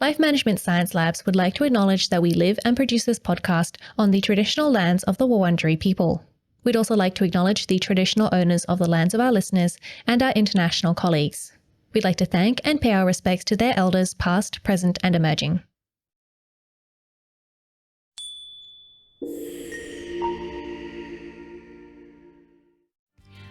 Life Management Science Labs would like to acknowledge that we live and produce this podcast on the traditional lands of the Wurundjeri people. We'd also like to acknowledge the traditional owners of the lands of our listeners and our international colleagues. We'd like to thank and pay our respects to their elders past, present, and emerging.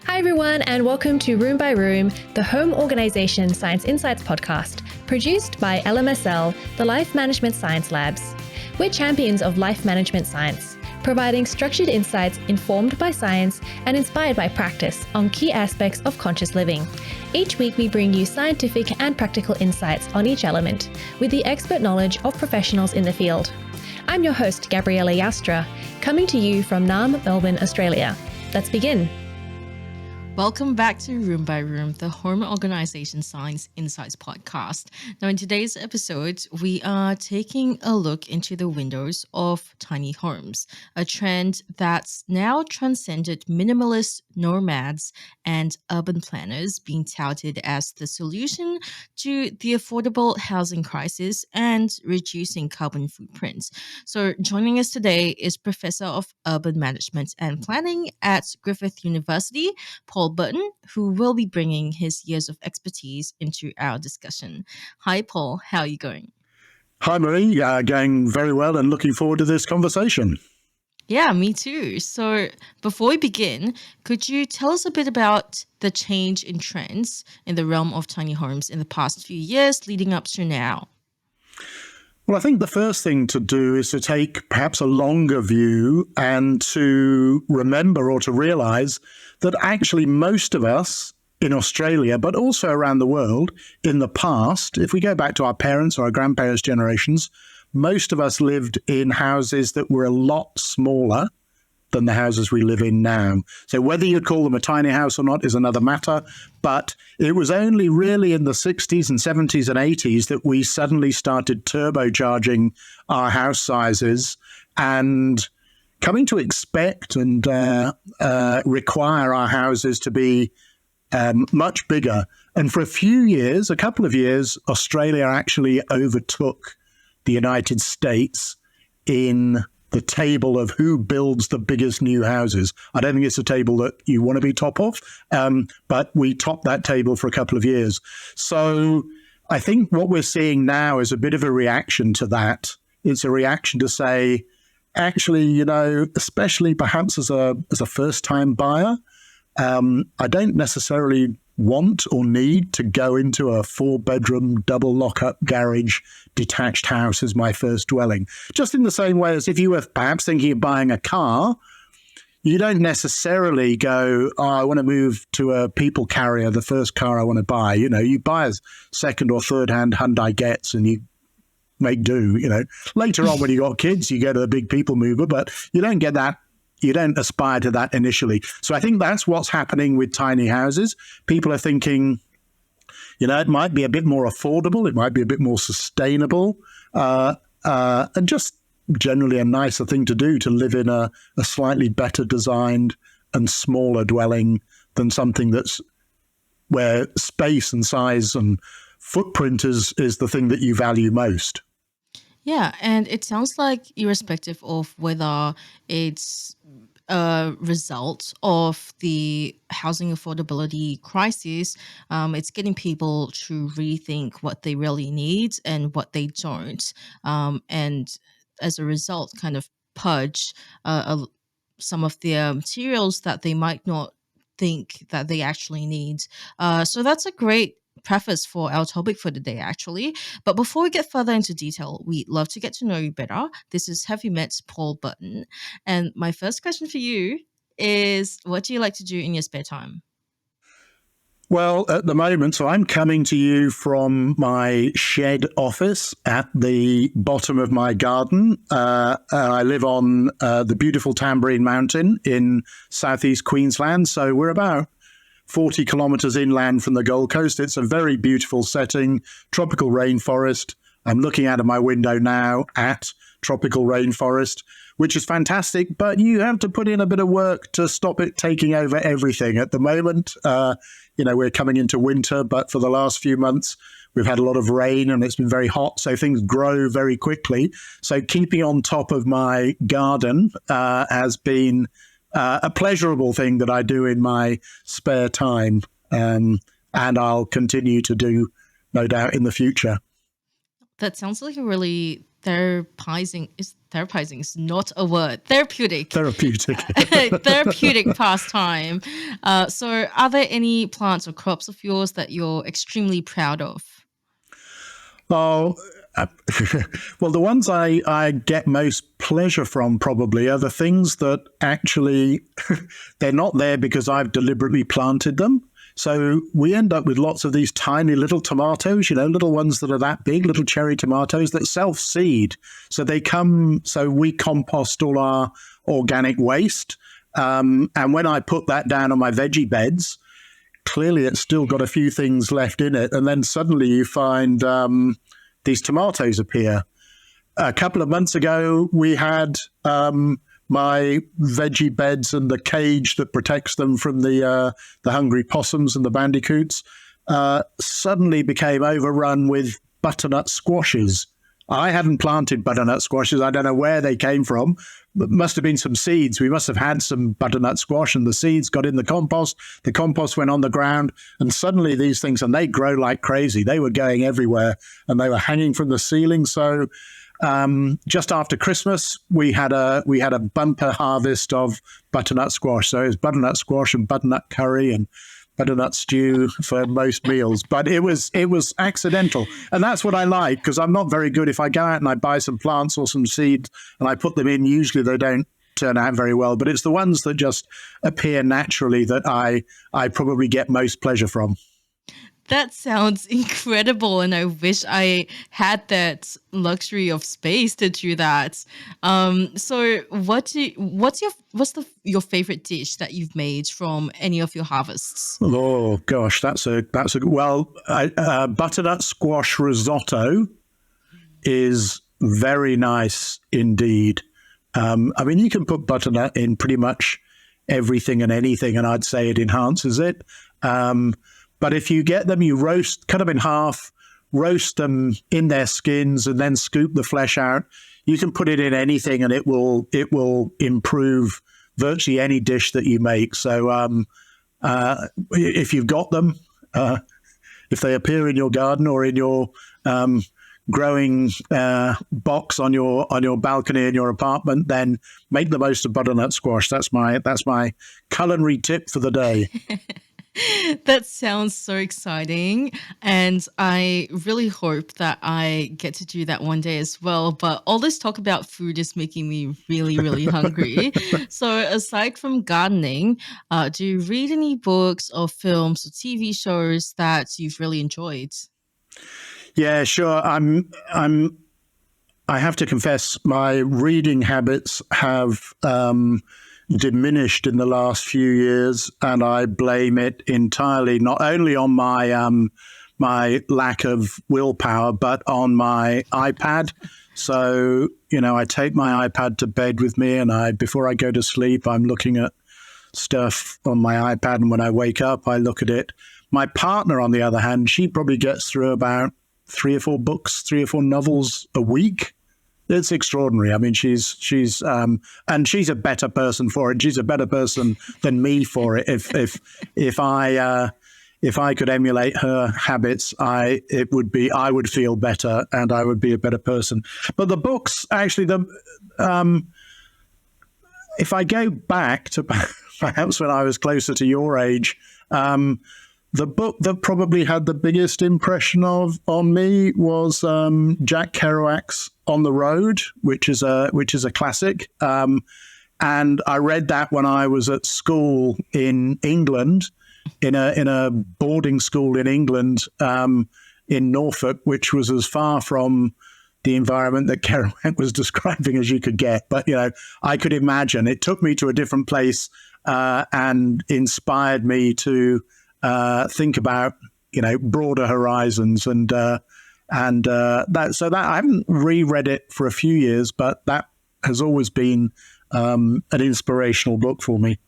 Hi everyone, and welcome to Room by Room, the Home Organisation Science Insights podcast, produced by LMSL, the Life Management Science Labs. We're champions of life management science, providing structured insights informed by science and inspired by practice on key aspects of conscious living. Each week we bring you scientific and practical insights on each element, with the expert knowledge of professionals in the field. I'm your host, Gabriella Yastra, coming to you from Naarm, Melbourne, Australia. Let's begin. Welcome back to Room by Room, the Home Organisation Science Insights podcast. Now, in today's episode, we are taking a look into the windows of tiny homes, a trend that's now transcended minimalists, nomads, and urban planners, being touted as the solution to the affordable housing crisis and reducing carbon footprints. So, joining us today is Professor of Urban Management and Planning at Griffith University, Paul Burton, who will be bringing his years of expertise into our discussion. Hi, Paul. How are you going? Hi, Marie. Going very well and looking forward to this conversation. Yeah, me too. So before we begin, could you tell us a bit about the change in trends in the realm of tiny homes in the past few years leading up to now? Well, I think the first thing to do is to take perhaps a longer view and to remember or to realise that actually most of us in Australia, but also around the world in the past, if we go back to our parents' or our grandparents' generations, most of us lived in houses that were a lot smaller than the houses we live in now. So whether you call them a tiny house or not is another matter, but it was only really in the 60s and 70s and 80s that we suddenly started turbocharging our house sizes and coming to expect and require our houses to be much bigger. And for a couple of years, Australia actually overtook the United States in the table of who builds the biggest new houses. I don't think it's a table that you want to be top of, but we topped that table for a couple of years. So I think what we're seeing now is a bit of a reaction to that. It's a reaction to say, actually, especially perhaps as a first-time buyer, I don't necessarily want or need to go into a 4-bedroom, double lock-up garage detached house as my first dwelling. Just in the same way as if you were perhaps thinking of buying a car, you don't necessarily go, I want to move to a people carrier, the first car I want to buy. You buy a second or third-hand Hyundai Getz and you make do. Later on when you got kids, you go to the big people mover, but you don't get that. You don't aspire to that initially. So I think that's what's happening with tiny houses. People are thinking, it might be a bit more affordable. It might be a bit more sustainable, and just generally a nicer thing to do to live in a slightly better designed and smaller dwelling than something that's where space and size and footprint is the thing that you value most. Yeah, and it sounds like irrespective of whether it's a result of the housing affordability crisis, it's getting people to rethink what they really need and what they don't. And as a result, kind of purge some of the materials that they might not think that they actually need. So that's a great preface for our topic for today, actually. But before we get further into detail, we'd love to get to know you better. This is Have You Met Paul Burton? And my first question for you is, what do you like to do in your spare time? Well, at the moment, so I'm coming to you from my shed office at the bottom of my garden. I live on the beautiful Tamborine Mountain in southeast Queensland. So we're about 40 kilometres inland from the Gold Coast. It's a very beautiful setting, tropical rainforest. I'm looking out of my window now at tropical rainforest, which is fantastic, but you have to put in a bit of work to stop it taking over everything. At the moment, we're coming into winter, but for the last few months, we've had a lot of rain and it's been very hot, so things grow very quickly. So keeping on top of my garden has been a pleasurable thing that I do in my spare time, and I'll continue to do, no doubt, in the future. That sounds like a really therapizing is not a word. Therapeutic pastime. So are there any plants or crops of yours that you're extremely proud of? Oh, well, the ones I get most pleasure from probably are the things that actually they're not there because I've deliberately planted them. So we end up with lots of these tiny little tomatoes, little ones that are that big, little cherry tomatoes that self-seed. So we compost all our organic waste. And when I put that down on my veggie beds, clearly it's still got a few things left in it. And then suddenly you find these tomatoes appear. A couple of months ago, we had my veggie beds and the cage that protects them from the hungry possums and the bandicoots suddenly became overrun with butternut squashes. I hadn't planted butternut squashes. I don't know where they came from. It must have been some seeds. We must have had some butternut squash, and the seeds got in the compost. The compost went on the ground, and suddenly these things, and they grow like crazy. They were going everywhere, and they were hanging from the ceiling. So just after Christmas, we had a bumper harvest of butternut squash. So it was butternut squash and butternut curry and butternut stew for most meals. But it was accidental, and that's what I like, because I'm not very good. If I go out and I buy some plants or some seeds and I put them in, usually they don't turn out very well. But it's the ones that just appear naturally that I probably get most pleasure from. That sounds incredible, and I wish I had that luxury of space to do that. So, what's your favorite dish that you've made from any of your harvests? Oh gosh, that's a butternut squash risotto is very nice indeed. I mean, you can put butternut in pretty much everything and anything, and I'd say it enhances it. But if you get them, you cut them in half, roast them in their skins, and then scoop the flesh out. You can put it in anything, and it will improve virtually any dish that you make. So if you've got them, if they appear in your garden or in your growing box on your balcony in your apartment, then make the most of butternut squash. That's my culinary tip for the day. That sounds so exciting, and I really hope that I get to do that one day as well. But all this talk about food is making me really, really hungry. So aside from gardening, do you read any books or films or TV shows that you've really enjoyed? Yeah, sure. I have to confess, my reading habits have diminished in the last few years, and I blame it entirely not only on my lack of willpower, but on my iPad. So, I take my iPad to bed with me, and before I go to sleep, I'm looking at stuff on my iPad, and when I wake up, I look at it. My partner, on the other hand, she probably gets through about 3 or 4 books, 3 or 4 novels a week. It's extraordinary. I mean, she's and she's a better person for it. She's a better person than me for it. If I could emulate her habits, I would feel better, and I would be a better person. But the books, actually, if I go back to perhaps when I was closer to your age, the book that probably had the biggest impression on me was Jack Kerouac's On the Road, which is a classic. And I read that when I was at school in England, in a boarding school in England, in Norfolk, which was as far from the environment that Kerouac was describing as you could get. But I could imagine it took me to a different place and inspired me to think about broader horizons and that. So that I haven't reread it for a few years, but that has always been an inspirational book for me.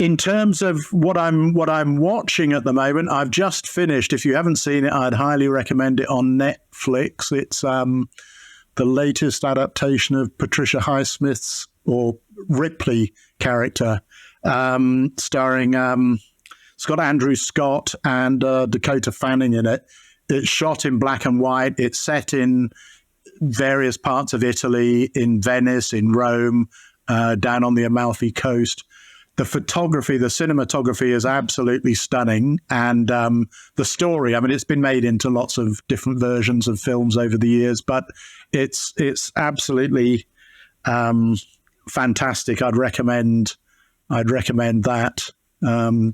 In terms of what I'm watching at the moment, I've just finished. If you haven't seen it, I'd highly recommend it on Netflix. It's the latest adaptation of Patricia Highsmith's or Ripley character, starring it's got Andrew Scott and Dakota Fanning in it. It's shot in black and white. It's set in various parts of Italy, in Venice, in Rome, down on the Amalfi Coast. The photography, the cinematography is absolutely stunning. And the story, I mean, it's been made into lots of different versions of films over the years, but it's absolutely fantastic. I'd recommend that. And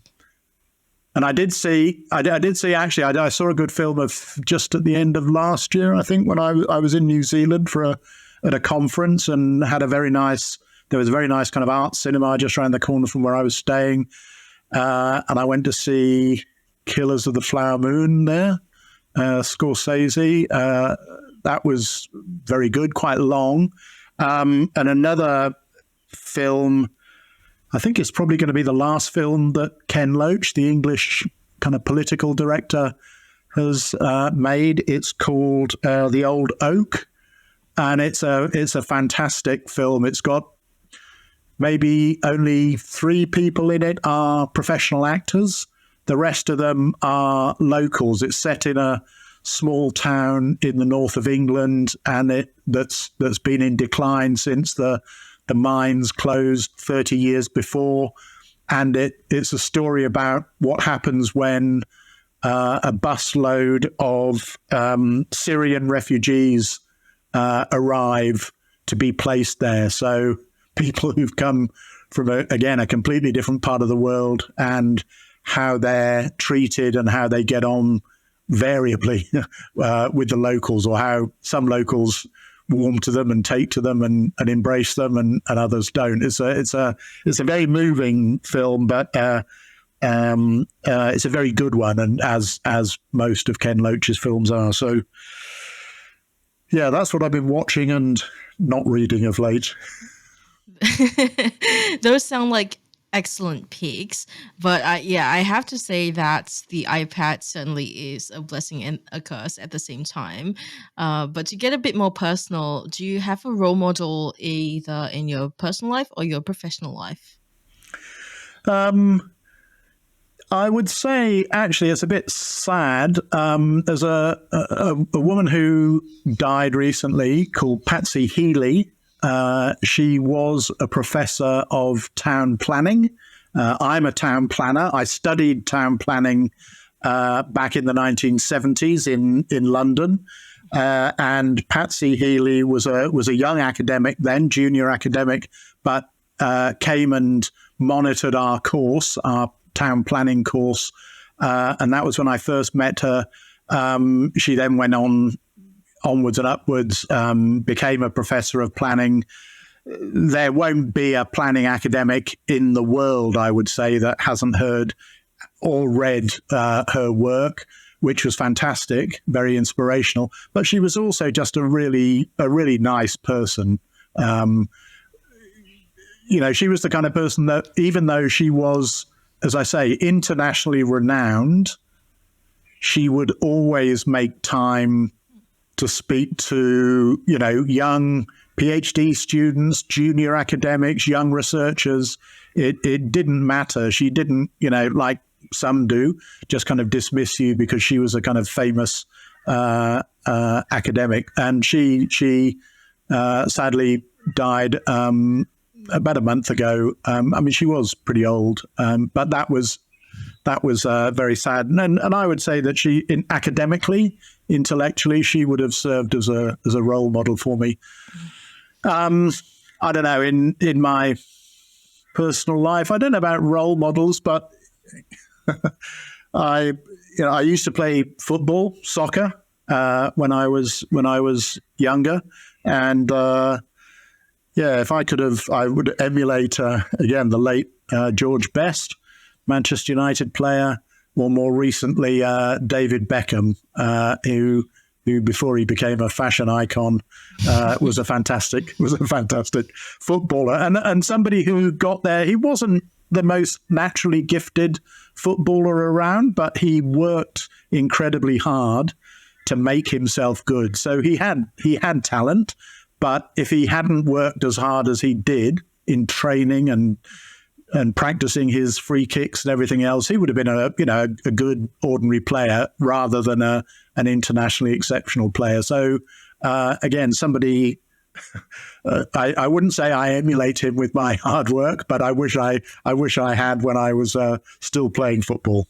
I did see actually, I saw a good film of just at the end of last year, I think, when I was in New Zealand at a conference, and had there was a very nice kind of art cinema just around the corner from where I was staying. And I went to see Killers of the Flower Moon there, Scorsese. That was very good, quite long. And another film, I think it's probably going to be the last film that Ken Loach, the English kind of political director, has made. It's called The Old Oak, and it's a fantastic film. It's got maybe only 3 people in it are professional actors. The rest of them are locals. It's set in a small town in the north of England, and that's been in decline since the mines closed 30 years before. And it's a story about what happens when a busload of Syrian refugees arrive to be placed there. So people who've come from, a completely different part of the world, and how they're treated and how they get on variably with the locals, or how some locals warm to them and take to them and embrace them, and others don't. It's a very moving film, but it's a very good one, and as most of Ken Loach's films are. So yeah, that's what I've been watching and not reading of late. Those sound like excellent picks, but I have to say that the iPad certainly is a blessing and a curse at the same time. But to get a bit more personal, do you have a role model either in your personal life or your professional life? I would say, actually, it's a bit sad. There's a woman who died recently called Patsy Healy. She was a professor of town planning. I'm a town planner. I studied town planning back in the 1970s in London. And Patsy Healy was a young academic then, junior academic, but came and monitored our course, our town planning course. And that was when I first met her. She then went onwards and upwards, became a professor of planning. There won't be a planning academic in the world, I would say, that hasn't heard or read her work, which was fantastic, very inspirational. But she was also just a really nice person. She was the kind of person that, even though she was, as I say, internationally renowned, she would always make time to speak to, young PhD students, junior academics, young researchers. It didn't matter. She didn't, like some do, just kind of dismiss you because she was a kind of famous academic. And she sadly died about a month ago. She was pretty old, but that was very sad. And I would say that she, academically, intellectually, she would have served as a role model for me. I don't know, in my personal life, I don't know about role models, but I used to play football, soccer, when I was younger, and if I could have, I would emulate again the late George Best, Manchester United player, or more recently David Beckham, who before he became a fashion icon was a fantastic footballer, and somebody who got there. He wasn't the most naturally gifted footballer around, but he worked incredibly hard to make himself good. So he had talent, but if he hadn't worked as hard as he did in training and practicing his free kicks and everything else, he would have been a good ordinary player rather than an internationally exceptional player. So again, somebody. I wouldn't say I emulate him with my hard work, but I wish I had when I was still playing football.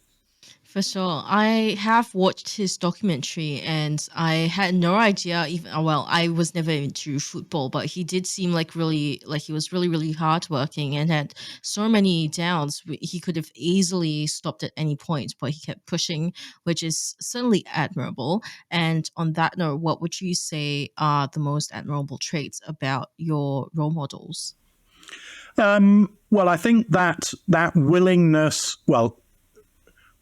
For sure. I have watched his documentary and I had no idea I was never into football, but he did seem like he was really, really hardworking and had so many downs. He could have easily stopped at any point, but he kept pushing, which is certainly admirable. And on that note, what would you say are the most admirable traits about your role models? Well, I think that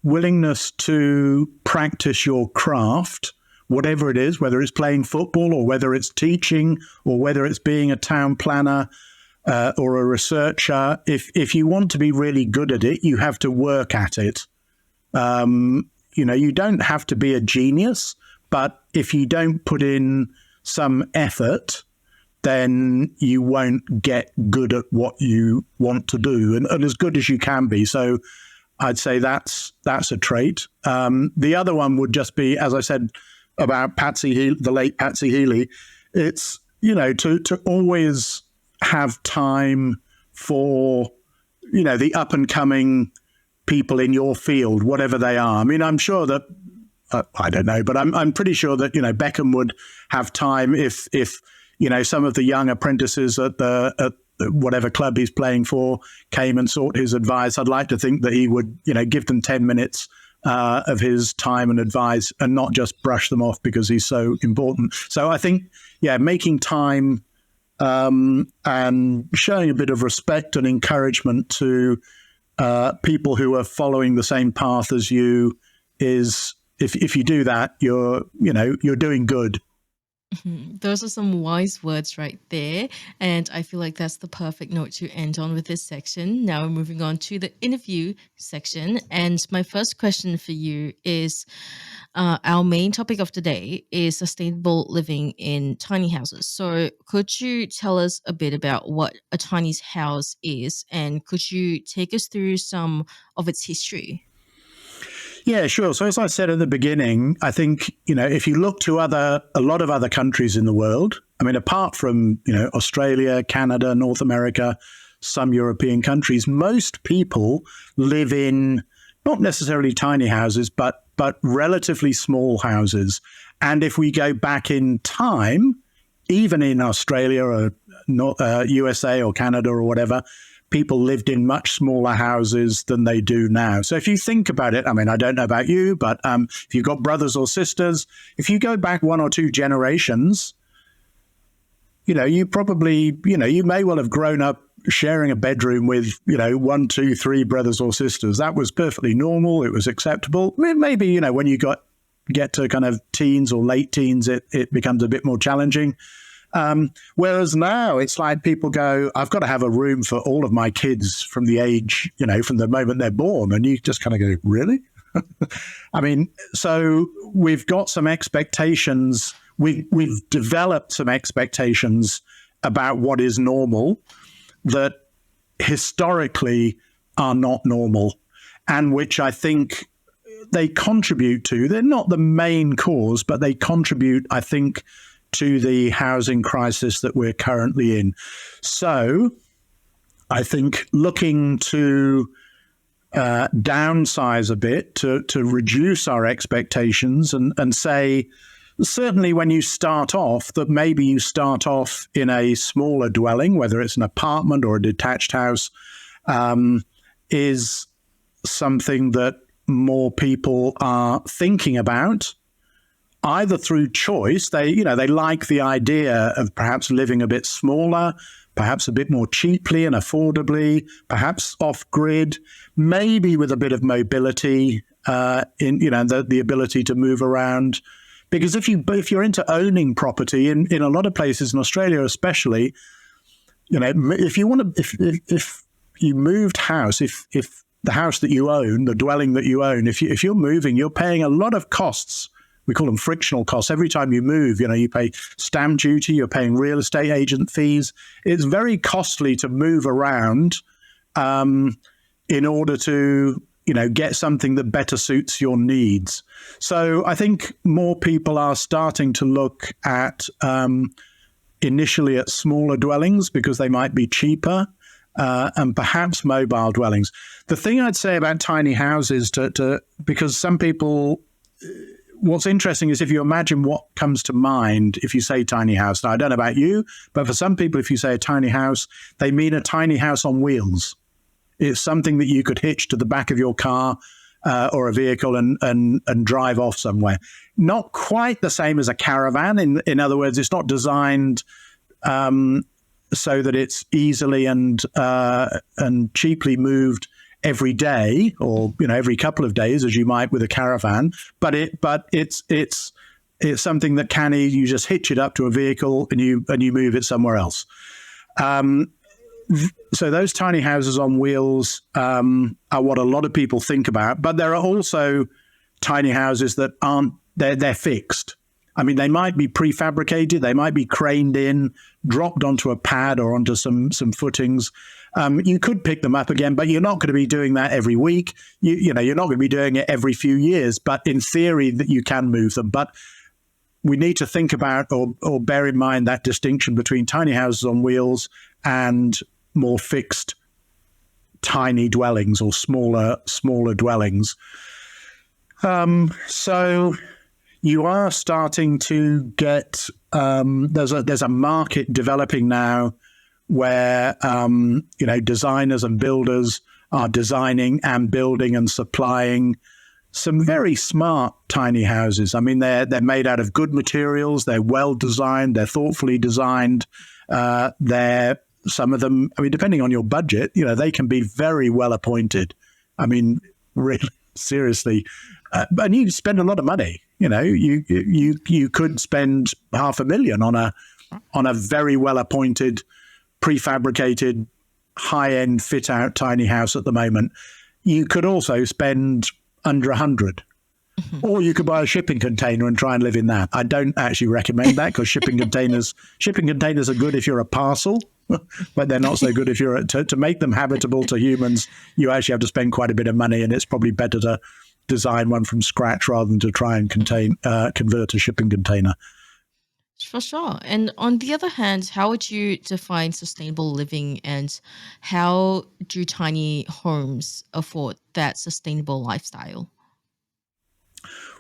willingness to practice your craft, whatever it is, whether it's playing football or whether it's teaching or whether it's being a town planner or a researcher. If you want to be really good at it, you have to work at it. You don't have to be a genius, but if you don't put in some effort, then you won't get good at what you want to do and as good as you can be. So I'd say that's a trait. The other one would just be, as I said about the late Patsy Healy, it's, to always have time for, the up and coming people in your field, whatever they are. I mean, I'm sure that, I don't know, but I'm pretty sure that, Beckham would have time if some of the young apprentices at whatever club he's playing for came and sought his advice. I'd like to think that he would, give them 10 minutes of his time and advice and not just brush them off because he's so important. So I think, making time and showing a bit of respect and encouragement to people who are following the same path as you is, if you do that, you're doing good. Those are some wise words right there. And I feel like that's the perfect note to end on with this section. Now we're moving on to the interview section. And my first question for you is, our main topic of today is sustainable living in tiny houses. So could you tell us a bit about what a tiny house is? And could you take us through some of its history? Yeah, sure. So as I said at the beginning, I think, if you look to a lot of other countries in the world, I mean, apart from, Australia, Canada, North America, some European countries, most people live in not necessarily tiny houses, but relatively small houses. And if we go back in time, even in Australia or USA or Canada or whatever, people lived in much smaller houses than they do now. So if you think about it, I mean, I don't know about you, but if you've got brothers or sisters, if you go back one or two generations, you probably, you may well have grown up sharing a bedroom with, 1, 2, 3 brothers or sisters. That was perfectly normal. It was acceptable. Maybe, when you get to kind of teens or late teens, it becomes a bit more challenging. Whereas now it's like people go, I've got to have a room for all of my kids from the age, from the moment they're born. And you just kind of go, really? I mean, so we've got some expectations. We've developed some expectations about what is normal that historically are not normal and which I think they contribute to. They're not the main cause, but they contribute, I think, to the housing crisis that we're currently in. So I think looking to downsize a bit, to reduce our expectations and say, certainly when you start off, that maybe you start off in a smaller dwelling, whether it's an apartment or a detached house, is something that more people are thinking about. Either through choice, they like the idea of perhaps living a bit smaller, perhaps a bit more cheaply and affordably, perhaps off-grid, maybe with a bit of mobility in the ability to move around. Because if you're into owning property in a lot of places in Australia, especially, if you moved house, if the house that you own, the dwelling that you own, if you're moving, you're paying a lot of costs. We call them frictional costs. Every time you move, you pay stamp duty, you're paying real estate agent fees. It's very costly to move around in order to, get something that better suits your needs. So I think more people are starting to look at initially at smaller dwellings because they might be cheaper. And perhaps mobile dwellings. The thing I'd say about tiny houses, because some people, what's interesting is if you imagine what comes to mind if you say tiny house. Now, I don't know about you, but for some people, if you say a tiny house, they mean a tiny house on wheels. It's something that you could hitch to the back of your car or a vehicle and drive off somewhere. Not quite the same as a caravan. In other words, it's not designed so that it's easily and cheaply moved every day, or every couple of days, as you might with a caravan. But it's something that you just hitch it up to a vehicle and you move it somewhere else. So those tiny houses on wheels are what a lot of people think about. But there are also tiny houses that aren't. They're fixed. I mean, they might be prefabricated, they might be craned in, dropped onto a pad or onto some footings. You could pick them up again, but you're not going to be doing that every week. You're not going to be doing it every few years. But in theory, that you can move them. But we need to think about or bear in mind that distinction between tiny houses on wheels and more fixed, tiny dwellings or smaller dwellings. So you are starting to get there's a market developing now where designers and builders are designing and building and supplying some very smart tiny houses. I mean, they're made out of good materials. They're well designed. They're thoughtfully designed. Some of them, I mean, depending on your budget, they can be very well appointed. I mean, really, seriously. And you spend a lot of money. You could spend $500,000 on a very well appointed, prefabricated, high end fit out tiny house at the moment. You could also spend under 100, or you could buy a shipping container and try and live in that. I don't actually recommend that because shipping containers are good if you're a parcel, but they're not so good if you're to make them habitable to humans. You actually have to spend quite a bit of money, and it's probably better to design one from scratch rather than to try and convert a shipping container. For sure. And on the other hand, how would you define sustainable living, and how do tiny homes afford that sustainable lifestyle?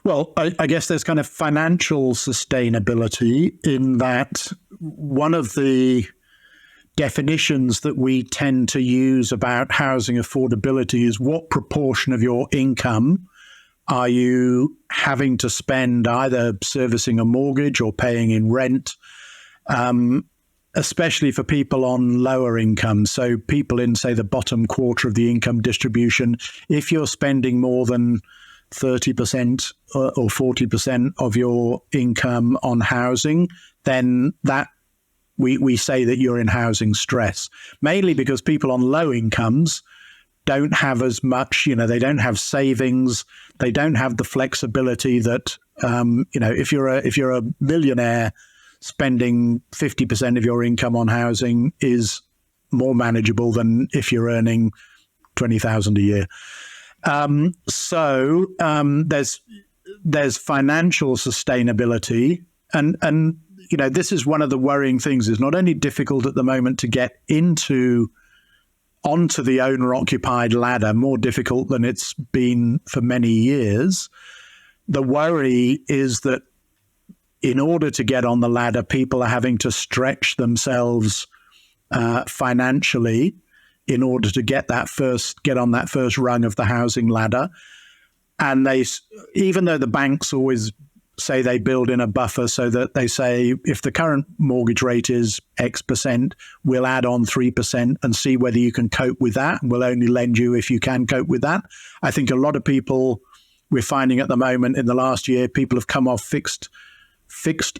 Well, I guess there's kind of financial sustainability in that one of the definitions that we tend to use about housing affordability is what proportion of your income are you having to spend either servicing a mortgage or paying in rent, especially for people on lower incomes. So people in, say, the bottom quarter of the income distribution, if you're spending more than 30% or 40% of your income on housing, then that we say that you're in housing stress, mainly because people on low incomes don't have as much, they don't have savings, they don't have the flexibility that, if you're a millionaire, spending 50% of your income on housing is more manageable than if you're earning $20,000 a year. So there's financial sustainability, and this is one of the worrying things. It's not only difficult at the moment to get onto the owner-occupied ladder, more difficult than it's been for many years. The worry is that in order to get on the ladder, people are having to stretch themselves financially in order to get on that first rung of the housing ladder. And even though the banks always say they build in a buffer so that they say, if the current mortgage rate is X percent, we'll add on 3% and see whether you can cope with that. And we'll only lend you if you can cope with that. I think a lot of people, we're finding at the moment in the last year, people have come off fixed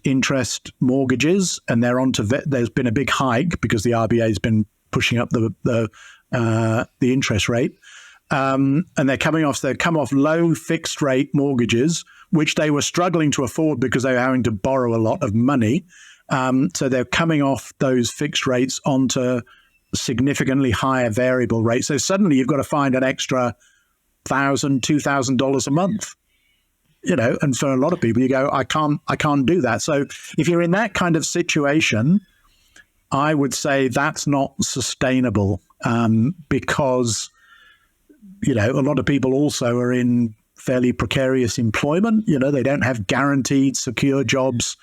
interest mortgages, and there's been a big hike because the RBA has been pushing up the the interest rate. And they've come off low fixed rate mortgages, which they were struggling to afford because they were having to borrow a lot of money. So they're coming off those fixed rates onto significantly higher variable rates. So suddenly you've got to find an extra $1,000, $2,000 a month. And for a lot of people, you go, I can't do that. So if you're in that kind of situation, I would say that's not sustainable, because, a lot of people also are in fairly precarious employment. They don't have guaranteed secure jobs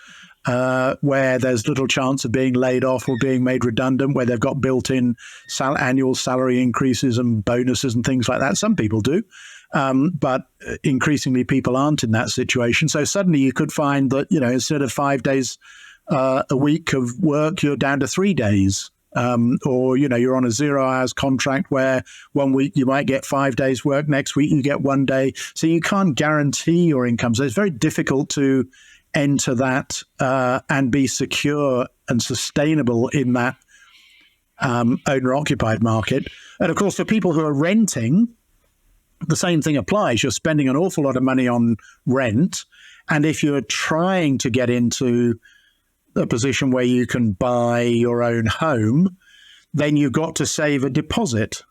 where there's little chance of being laid off or being made redundant, where they've got built-in annual salary increases and bonuses and things like that. Some people do. But increasingly people aren't in that situation. So suddenly you could find that, instead of 5 days a week of work, you're down to 3 days. Or, you're on a 0 hours contract where 1 week you might get 5 days work, next week you get 1 day. So you can't guarantee your income. So it's very difficult to enter that and be secure and sustainable in that owner-occupied market. And of course, for people who are renting, the same thing applies. You're spending an awful lot of money on rent. And if you're trying to get into a position where you can buy your own home, then you've got to save a deposit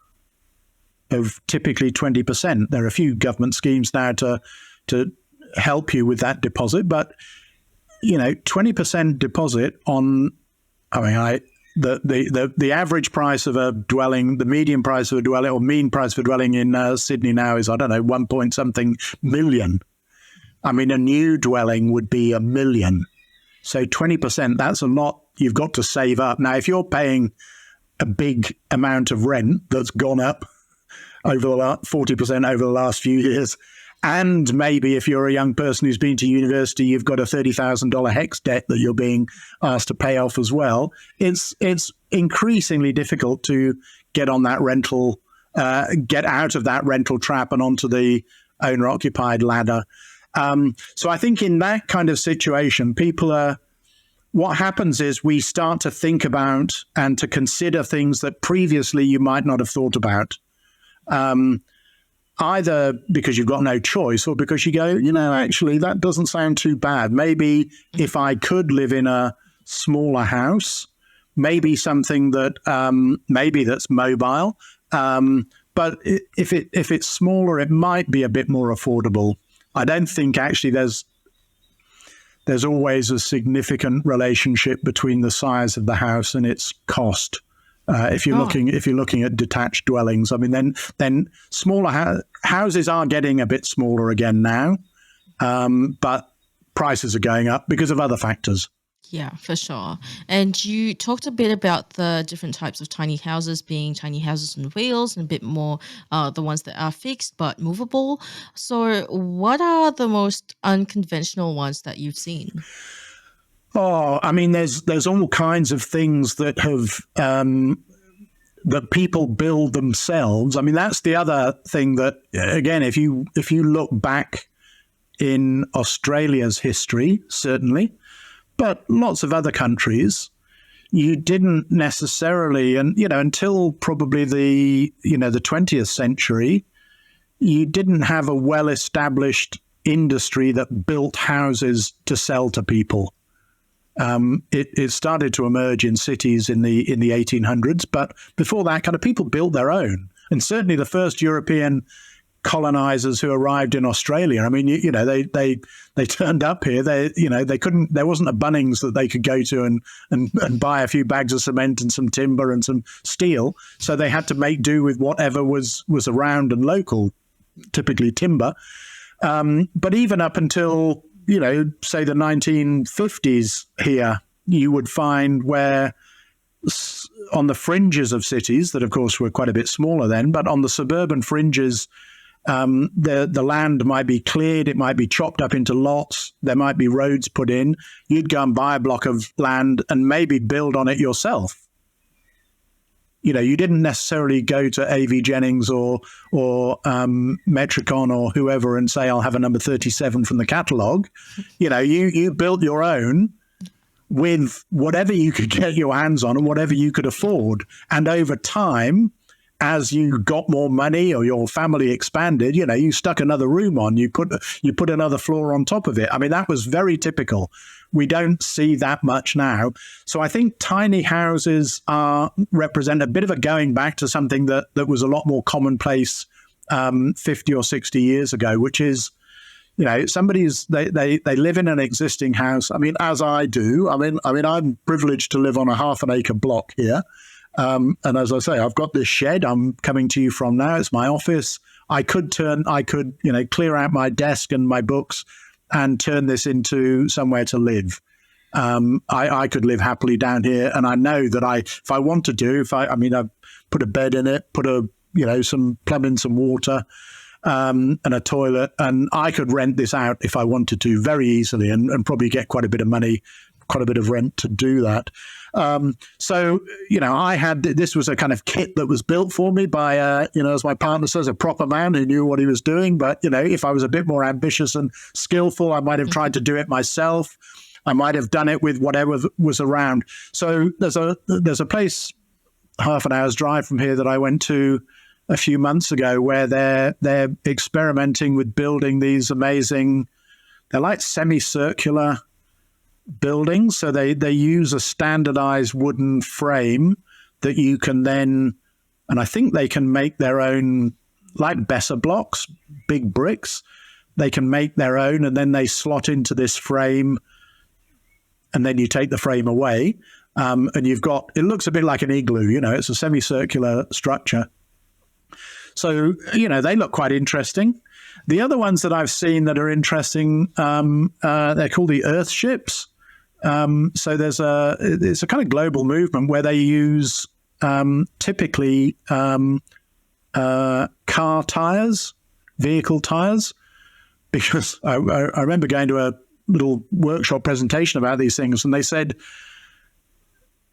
of typically 20%. There are a few government schemes now to help you with that deposit. But, 20% deposit on, the average price of a dwelling, the median price of a dwelling, or mean price of a dwelling in Sydney now is, 1 point something million. A new dwelling would be $1 million. So 20%, that's a lot you've got to save up. Now, if you're paying a big amount of rent that's gone up over 40% over the last few years, and maybe if you're a young person who's been to university, you've got a $30,000 HEX debt that you're being asked to pay off as well. It's increasingly difficult to get on that rental, get out of that rental trap and onto the owner-occupied ladder. So I think in that kind of situation, what happens is we start to think about and to consider things that previously you might not have thought about. Either because you've got no choice or because you go, actually, that doesn't sound too bad. Maybe if I could live in a smaller house, maybe something that maybe that's mobile. But if it's smaller, it might be a bit more affordable. I don't think actually there's always a significant relationship between the size of the house and its cost. If you're looking at detached dwellings, then smaller houses are getting a bit smaller again now, but prices are going up because of other factors. Yeah, for sure. And you talked a bit about the different types of tiny houses, being tiny houses on wheels and a bit more the ones that are fixed but movable. So what are the most unconventional ones that you've seen? Oh, there's all kinds of things that have that people build themselves. That's the other thing that, again, if you look back in Australia's history, certainly, but lots of other countries, you didn't necessarily, and until probably the 20th century, you didn't have a well-established industry that built houses to sell to people. It started to emerge in cities in the 1800s, but before that, kind of people built their own. And certainly the first European colonizers who arrived in Australia, they turned up here. They couldn't. There wasn't a Bunnings that they could go to and buy a few bags of cement and some timber and some steel. So they had to make do with whatever was around and local, typically timber. But even up until say the 1950s here, you would find where on the fringes of cities that, of course, were quite a bit smaller then, but on the suburban fringes, the land might be cleared, it might be chopped up into lots, there might be roads put in. You'd go and buy a block of land and maybe build on it yourself. You didn't necessarily go to A.V. Jennings or Metricon or whoever and say, I'll have a number 37 from the catalogue. You built your own with whatever you could get your hands on and whatever you could afford. And over time, as you got more money or your family expanded, you stuck another room on, you put another floor on top of it. I mean, that was very typical. We don't see that much now. So I think tiny houses represent a bit of a going back to something that was a lot more commonplace 50 or 60 years ago, which is, they live in an existing house. I mean, as I do, I mean, I'm privileged to live on a half an acre block here. And as I say, I've got this shed I'm coming to you from now. It's my office. I could clear out my desk and my books and turn this into somewhere to live. I could live happily down here. And I know that if I want to I put a bed in it, put some plumbing, some water, and a toilet, and I could rent this out if I wanted to very easily and probably get quite a bit of money, quite a bit of rent to do that. I had, this was a kind of kit that was built for me by, as my partner says, a proper man who knew what he was doing. But, if I was a bit more ambitious and skillful, I might have tried to do it myself. I might have done it with whatever was around. So there's a place half an hour's drive from here that I went to a few months ago where they're experimenting with building these amazing, they're like semicircular buildings. So they use a standardized wooden frame that you can then, and I think they can make their own, like Besser blocks, big bricks. They can make their own, and then they slot into this frame, and then you take the frame away, and you've got, it looks a bit like an igloo, it's a semicircular structure. So, they look quite interesting. The other ones that I've seen that are interesting, they're called the Earth ships. So it's a kind of global movement where they use typically car tires, vehicle tires, because I remember going to a little workshop presentation about these things, and they said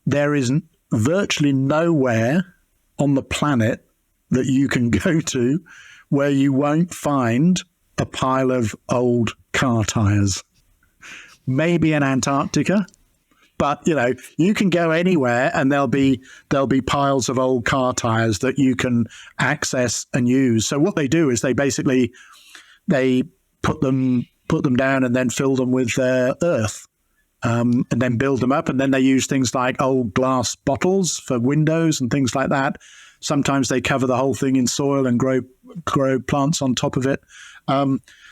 there is virtually nowhere on the planet that you can go to where you won't find a pile of old car tires. Maybe in Antarctica, but you can go anywhere and there'll be piles of old car tires that you can access and use. So what they do is they put them down and then fill them with earth, and then build them up. And then they use things like old glass bottles for windows and things like that. Sometimes they cover the whole thing in soil and grow plants on top of it.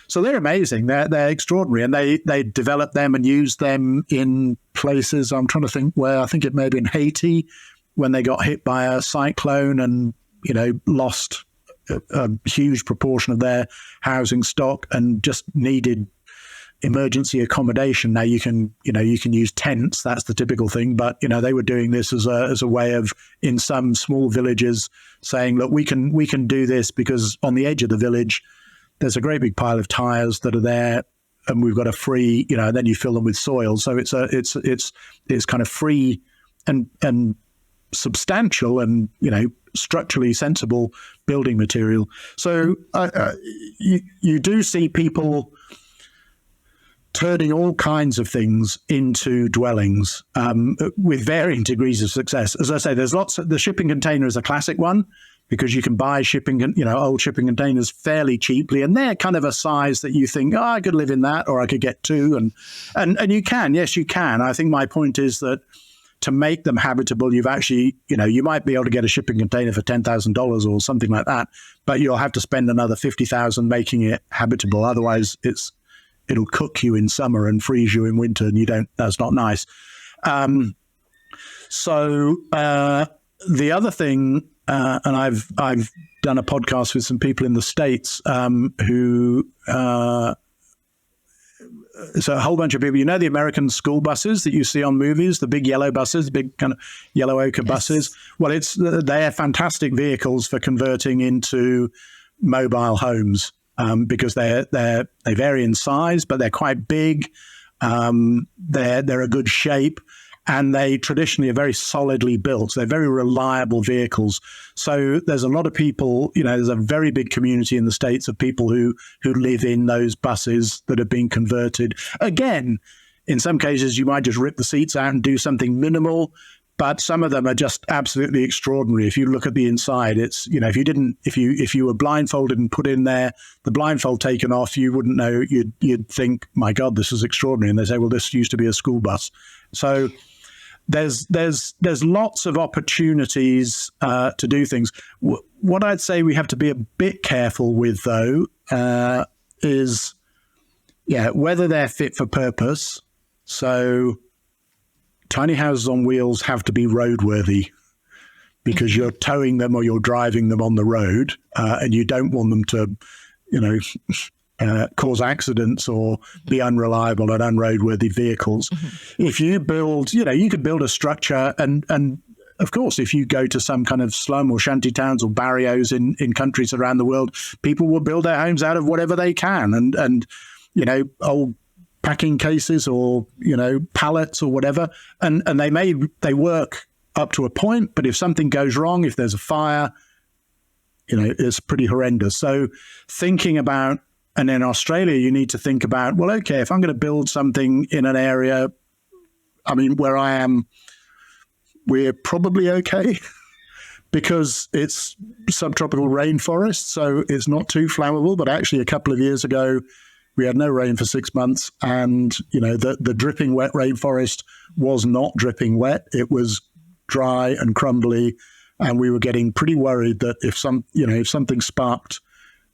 So they're amazing. They're extraordinary, and they develop them and use them in places. I'm trying to think where. I think it may be in Haiti when they got hit by a cyclone and lost a huge proportion of their housing stock and just needed emergency accommodation. Now you can use tents. That's the typical thing, but they were doing this as a way of, in some small villages, saying, look, we can do this because on the edge of the village there's a great big pile of tires that are there, and we've got a free, and then you fill them with soil. So it's kind of free and substantial and structurally sensible building material. So you do see people turning all kinds of things into dwellings with varying degrees of success. As I say, there's lots. The shipping container is a classic one, because you can buy old shipping containers fairly cheaply, and they're kind of a size that you think, I could live in that, or I could get two, and you can. Yes, you can. I think my point is that to make them habitable, you've actually, you might be able to get a shipping container for $10,000 or something like that, but you'll have to spend another $50,000 making it habitable. Otherwise, it'll cook you in summer and freeze you in winter, and that's not nice. So the other thing. And I've done a podcast with some people in the States who so a whole bunch of people, the American school buses that you see on movies, the big yellow buses, big kind of yellow ochre buses. Well, they're fantastic vehicles for converting into mobile homes because they vary in size, but they're quite big. They're a good shape. And they traditionally are very solidly built. They're very reliable vehicles. So there's a lot of people, there's a very big community in the States of people who live in those buses that have been converted. Again, in some cases, you might just rip the seats out and do something minimal. But some of them are just absolutely extraordinary. If you look at the inside, it's, if you were blindfolded and put in there, the blindfold taken off, you wouldn't know. You'd think, my God, this is extraordinary. And they say, well, this used to be a school bus. So there's lots of opportunities to do things. What I'd say we have to be a bit careful with, though, is whether they're fit for purpose. So tiny houses on wheels have to be roadworthy, because you're towing them or you're driving them on the road, and you don't want them to, cause accidents or be unreliable and unroadworthy vehicles. If you build, you could build a structure, and of course, if you go to some kind of slum or shanty towns or barrios in countries around the world, people will build their homes out of whatever they can, and old packing cases or pallets or whatever, and they work up to a point, but if something goes wrong, if there's a fire, it's pretty horrendous. So thinking about, and in Australia you need to think about, well, okay, if I'm going to build something in an area, where I am, we're probably okay because it's subtropical rainforest, so it's not too flammable. But actually a couple of years ago we had no rain for 6 months, and the dripping wet rainforest was not dripping wet. It was dry and crumbly, and we were getting pretty worried that if something sparked,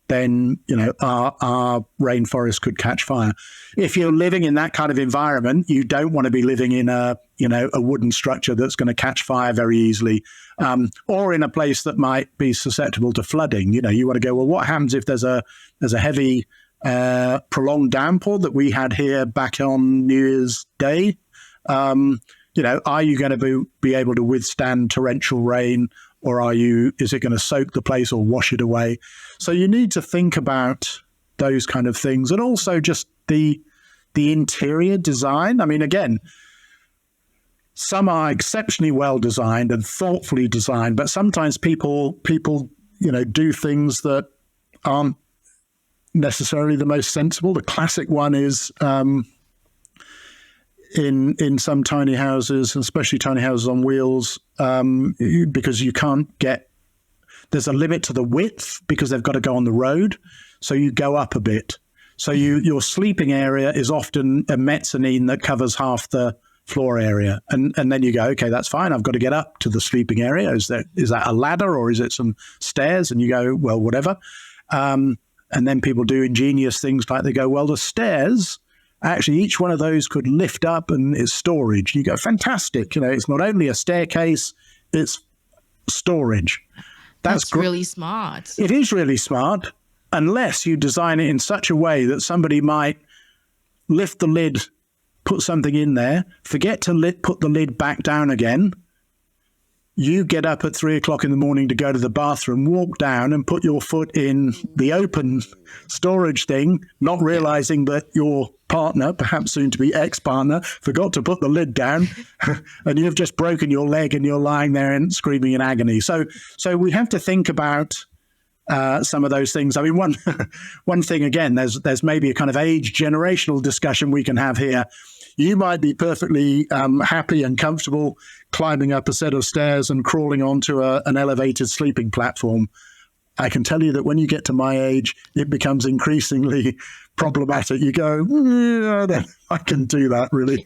then our rainforest could catch fire. If you're living in that kind of environment, you don't want to be living in a wooden structure that's going to catch fire very easily, or in a place that might be susceptible to flooding. You want to go, well, what happens if there's a heavy prolonged downpour that we had here back on New Year's Day? Are you going to be able to withstand torrential rain, or is it going to soak the place or wash it away? So you need to think about those kind of things, and also just the interior design. Again, some are exceptionally well designed and thoughtfully designed, but sometimes people do things that aren't necessarily the most sensible. The classic one is in some tiny houses, especially tiny houses on wheels, because you can't there's a limit to the width because they've got to go on the road, so you go up a bit. So your sleeping area is often a mezzanine that covers half the floor area, and then you go, okay, that's fine, I've got to get up to the sleeping area. Is that a ladder or is it some stairs? And you go, well, whatever. And then people do ingenious things like they go, well, the stairs, actually, each one of those could lift up and is storage. You go, fantastic. It's not only a staircase, it's storage. That's really smart. It is really smart, unless you design it in such a way that somebody might lift the lid, put something in there, forget to put the lid back down again. You get up at 3 o'clock in the morning to go to the bathroom, walk down and put your foot in the open storage thing, not realizing that your partner, perhaps soon to be ex-partner, forgot to put the lid down, and you've just broken your leg and you're lying there and screaming in agony. So we have to think about some of those things. One thing, again, there's maybe a kind of age generational discussion we can have here. You might be perfectly happy and comfortable climbing up a set of stairs and crawling onto an elevated sleeping platform. I can tell you that when you get to my age, it becomes increasingly problematic. You go, I can do that, really.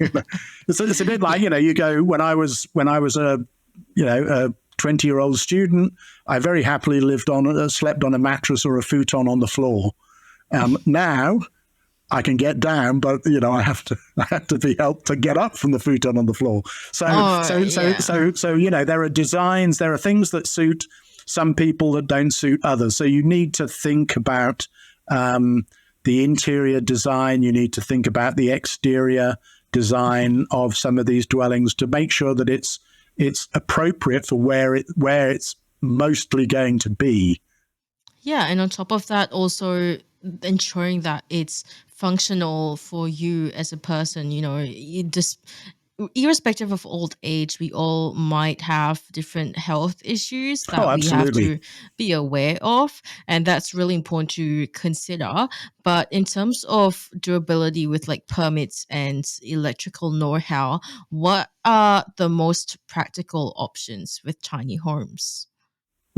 It's a bit like, you go, when I was a 20-year-old student, I very happily slept on a mattress or a futon on the floor. Now I can get down, but I have to be helped to get up from the futon on the floor. So there are designs, there are things that suit some people that don't suit others. So you need to think about the interior design. You need to think about the exterior design of some of these dwellings to make sure that it's appropriate for where it's mostly going to be. Yeah, and on top of that, also ensuring that it's functional for you as a person. irrespective of old age, we all might have different health issues Oh, that we have absolutely. to be aware of. And that's really important to consider. But in terms of durability with like permits and electrical know-how, what are the most practical options with tiny homes?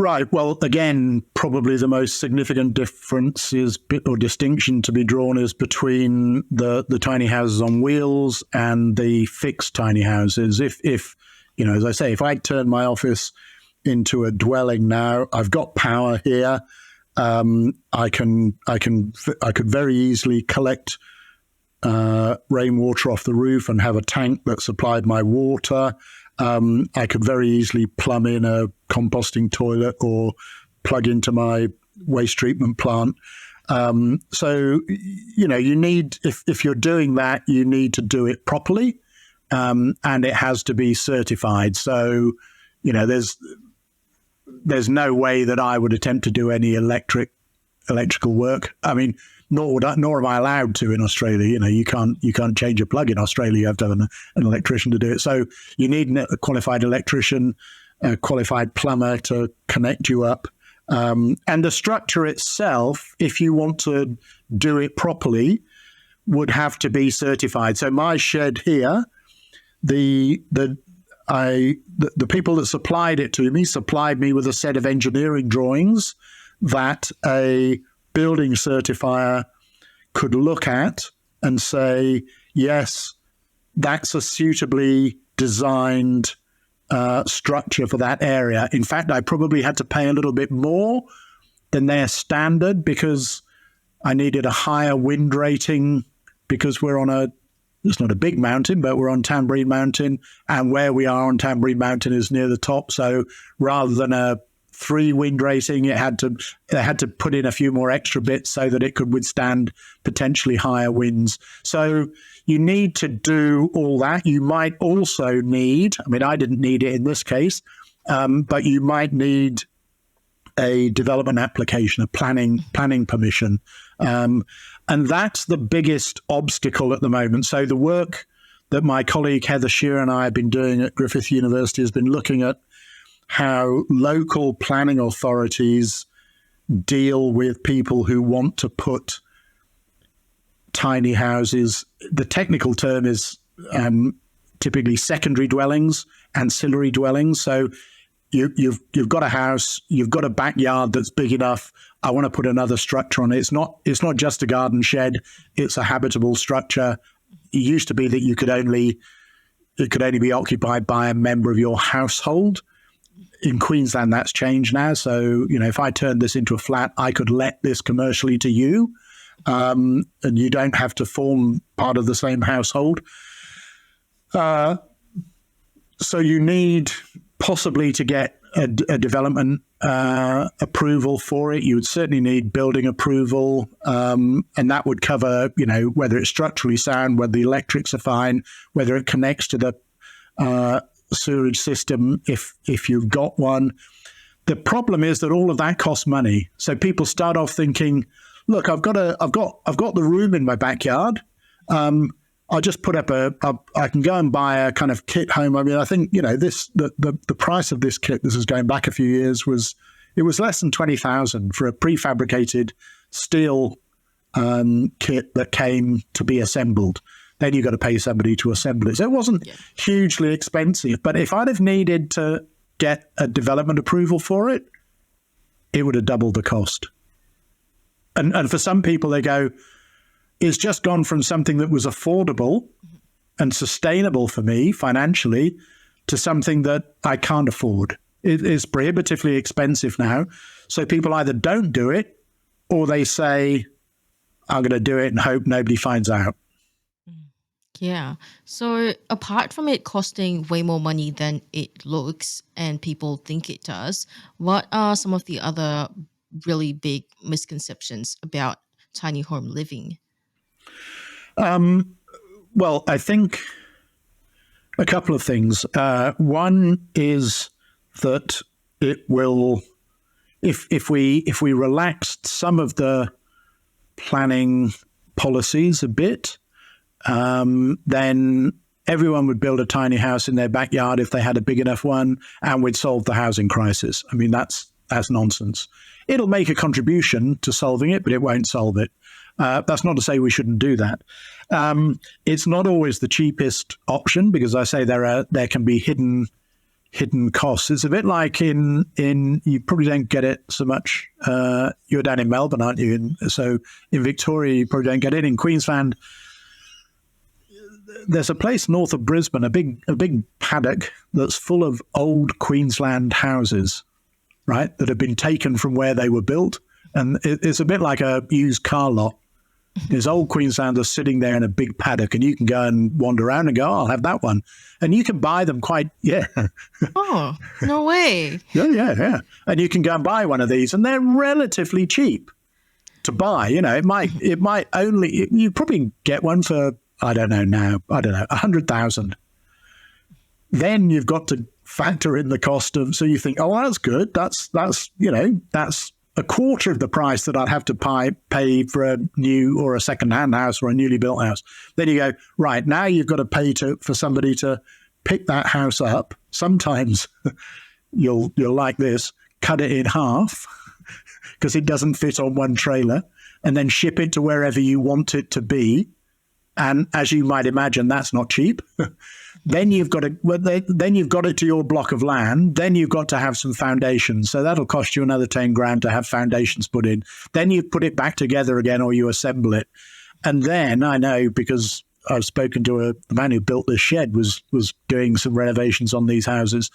Right. Well, again, probably the most significant difference is or distinction to be drawn is between the tiny houses on wheels and the fixed tiny houses. If you know, as I say, if I turn my office into a dwelling now, I've got power here. I could very easily collect rainwater off the roof and have a tank that supplied my water. I could very easily plumb in a composting toilet or plug into my waste treatment plant. So, you know, you need, if you're doing that, you need to do it properly, and it has to be certified. So, you know, there's no way that I would attempt to do any electrical work. I mean, nor am I allowed to in Australia. You know, you can't change a plug in Australia. You have to have an electrician to do it. So you need a qualified electrician, a qualified plumber to connect you up. And the structure itself, if you want to do it properly, would have to be certified. So my shed here, the people that supplied it to me supplied me with a set of engineering drawings that a building certifier could look at and say, yes, that's a suitably designed structure for that area. In fact, I probably had to pay a little bit more than their standard because I needed a higher wind rating because it's not a big mountain, but we're on Tamborine Mountain, and where we are on Tamborine Mountain is near the top. So rather than a 3 wind rating, they had to put in a few more extra bits so that it could withstand potentially higher winds. So you need to do all that. You might also need, I mean, I didn't need it in this case, but you might need a development application, a planning permission. And that's the biggest obstacle at the moment. So the work that my colleague Heather Shearer and I have been doing at Griffith University has been looking at how local planning authorities deal with people who want to put tiny houses. The technical term is typically secondary dwellings, ancillary dwellings. So you've got a house, you've got a backyard that's big enough. I want to put another structure on it. It's not just a garden shed. It's a habitable structure. It used to be that it could only be occupied by a member of your household. In Queensland, that's changed now. So, you know, if I turned this into a flat, I could let this commercially to you, and you don't have to form part of the same household. So you need possibly to get a development approval for it. You would certainly need building approval, and that would cover, you know, whether it's structurally sound, whether the electrics are fine, whether it connects to the sewerage system if you've got one. The problem is that all of that costs money. So people start off thinking, look, I've got the room in my backyard. I'll just put up I can go and buy a kind of kit home. I mean, I think, you know, the price of this kit, this is going back a few years, was less than 20,000 for a prefabricated steel kit that came to be assembled. Then you've got to pay somebody to assemble it. So it wasn't hugely expensive. But if I'd have needed to get a development approval for it, it would have doubled the cost. And for some people, they go, it's just gone from something that was affordable and sustainable for me financially to something that I can't afford. It is prohibitively expensive now. So people either don't do it or they say, I'm going to do it and hope nobody finds out. Yeah. So apart from it costing way more money than it looks and people think it does, what are some of the other really big misconceptions about tiny home living? Well, I think a couple of things. One is that it will, if we relaxed some of the planning policies a bit, then everyone would build a tiny house in their backyard if they had a big enough one, and we'd solve the housing crisis. I mean, that's nonsense. It'll make a contribution to solving it, but it won't solve it. That's not to say we shouldn't do that. It's not always the cheapest option, because I say there can be hidden costs. It's a bit like in you probably don't get it so much. You're down in Melbourne, aren't you? So in Victoria, you probably don't get it. In Queensland, there's a place north of Brisbane, a big paddock that's full of old Queensland houses, right, that have been taken from where they were built. And it's a bit like a used car lot. There's old Queenslanders sitting there in a big paddock, and you can go and wander around and go, oh, I'll have that one. And you can buy them Oh, no way. Yeah. And you can go and buy one of these, and they're relatively cheap to buy. You know, it might only, you probably get one for, I don't know, 100,000. Then you've got to factor in the cost of, so you think, oh, well, that's good. That's a quarter of the price that I'd have to pay for a new or a second-hand house or a newly built house. Then you go, right, now you've got to pay for somebody to pick that house up. Sometimes you'll like this, cut it in half because it doesn't fit on one trailer, and then ship it to wherever you want it to be. And as you might imagine, that's not cheap. Then you've got it to your block of land. Then you've got to have some foundations. So that'll cost you another 10 grand to have foundations put in. Then you put it back together again, or you assemble it. And then I know, because I've spoken to the man who built this shed was doing some renovations on these houses.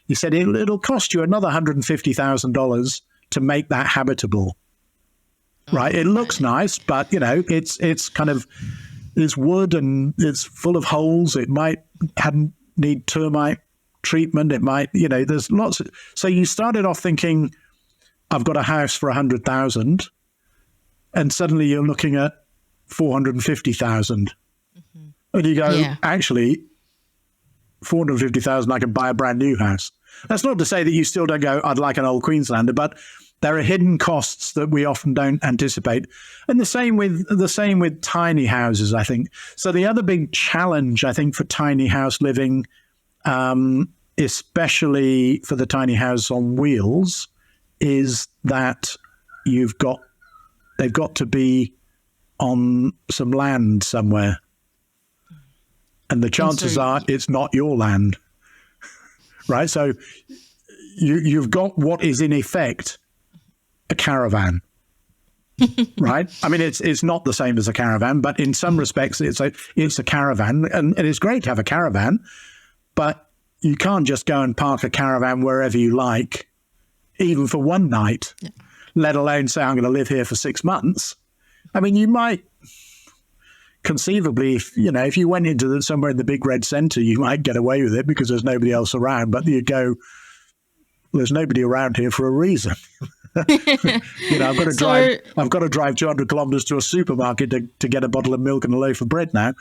He said it'll cost you another $150,000 to make that habitable. Right? It looks nice, but it's kind of, it's wood and it's full of holes. It might need termite treatment. It might, there's lots of, so you started off thinking, I've got a house for 100,000, and suddenly you're looking at 450,000. Mm-hmm. And you go, actually, 450,000, I can buy a brand new house. That's not to say that you still don't go, I'd like an old Queenslander, but there are hidden costs that we often don't anticipate. And the same with tiny houses, I think. So the other big challenge, I think, for tiny house living, especially for the tiny house on wheels, is that they've got to be on some land somewhere. And the chances are it's not your land, right? So you've got what is in effect a caravan, right? I mean, it's not the same as a caravan, but in some respects, it's a caravan, and it's great to have a caravan, but you can't just go and park a caravan wherever you like, even for one night, let alone say, I'm going to live here for 6 months. I mean, you might conceivably, if you went into somewhere in the big red centre, you might get away with it because there's nobody else around, but you'd go, there's nobody around here for a reason. I've got to drive 200 kilometers to a supermarket to get a bottle of milk and a loaf of bread now.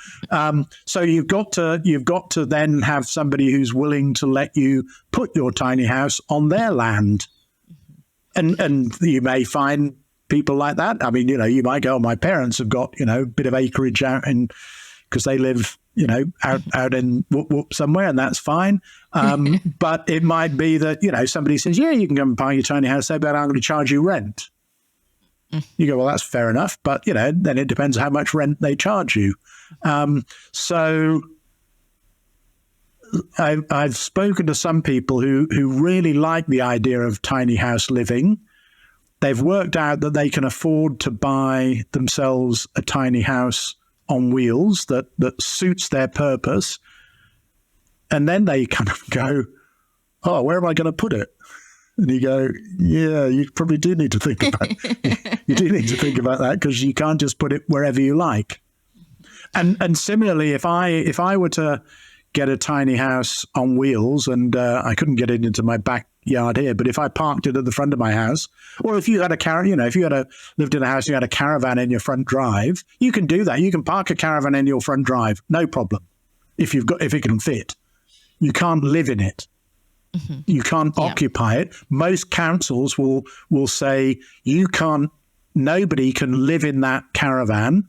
So you've got to then have somebody who's willing to let you put your tiny house on their land, and you may find people like that. I mean, you might go, my parents have got a bit of acreage out in, because they live out in somewhere, and that's fine. But it might be that, somebody says, yeah, you can come and buy your tiny house, but I'm going to charge you rent. You go, well, that's fair enough. But, then it depends how much rent they charge you. So I've spoken to some people who really like the idea of tiny house living. They've worked out that they can afford to buy themselves a tiny house on wheels that suits their purpose. And then they kind of go, oh, where am I going to put it? And you go, yeah, you probably do need to think about it. You do need to think about that, because you can't just put it wherever you like. And similarly, if I were to get a tiny house on wheels, and I couldn't get it into my backyard here, but if I parked it at the front of my house, or if you had lived in a house, you had a caravan in your front drive, you can do that. You can park a caravan in your front drive, no problem, if it can fit. You can't live in it. Mm-hmm. You can't occupy it. Most councils will say nobody can live in that caravan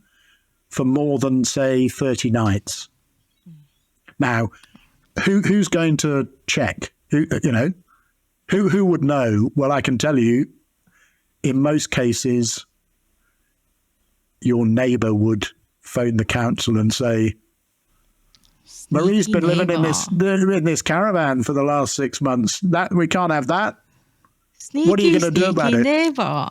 for more than, say, 30 nights. Now, who's going to check? Who would know? Well, I can tell you, in most cases, your neighbour would phone the council and say, Marie's been living in this caravan for the last 6 months. That we can't have that. Sneaky, what are you going to do about it? Neighbor.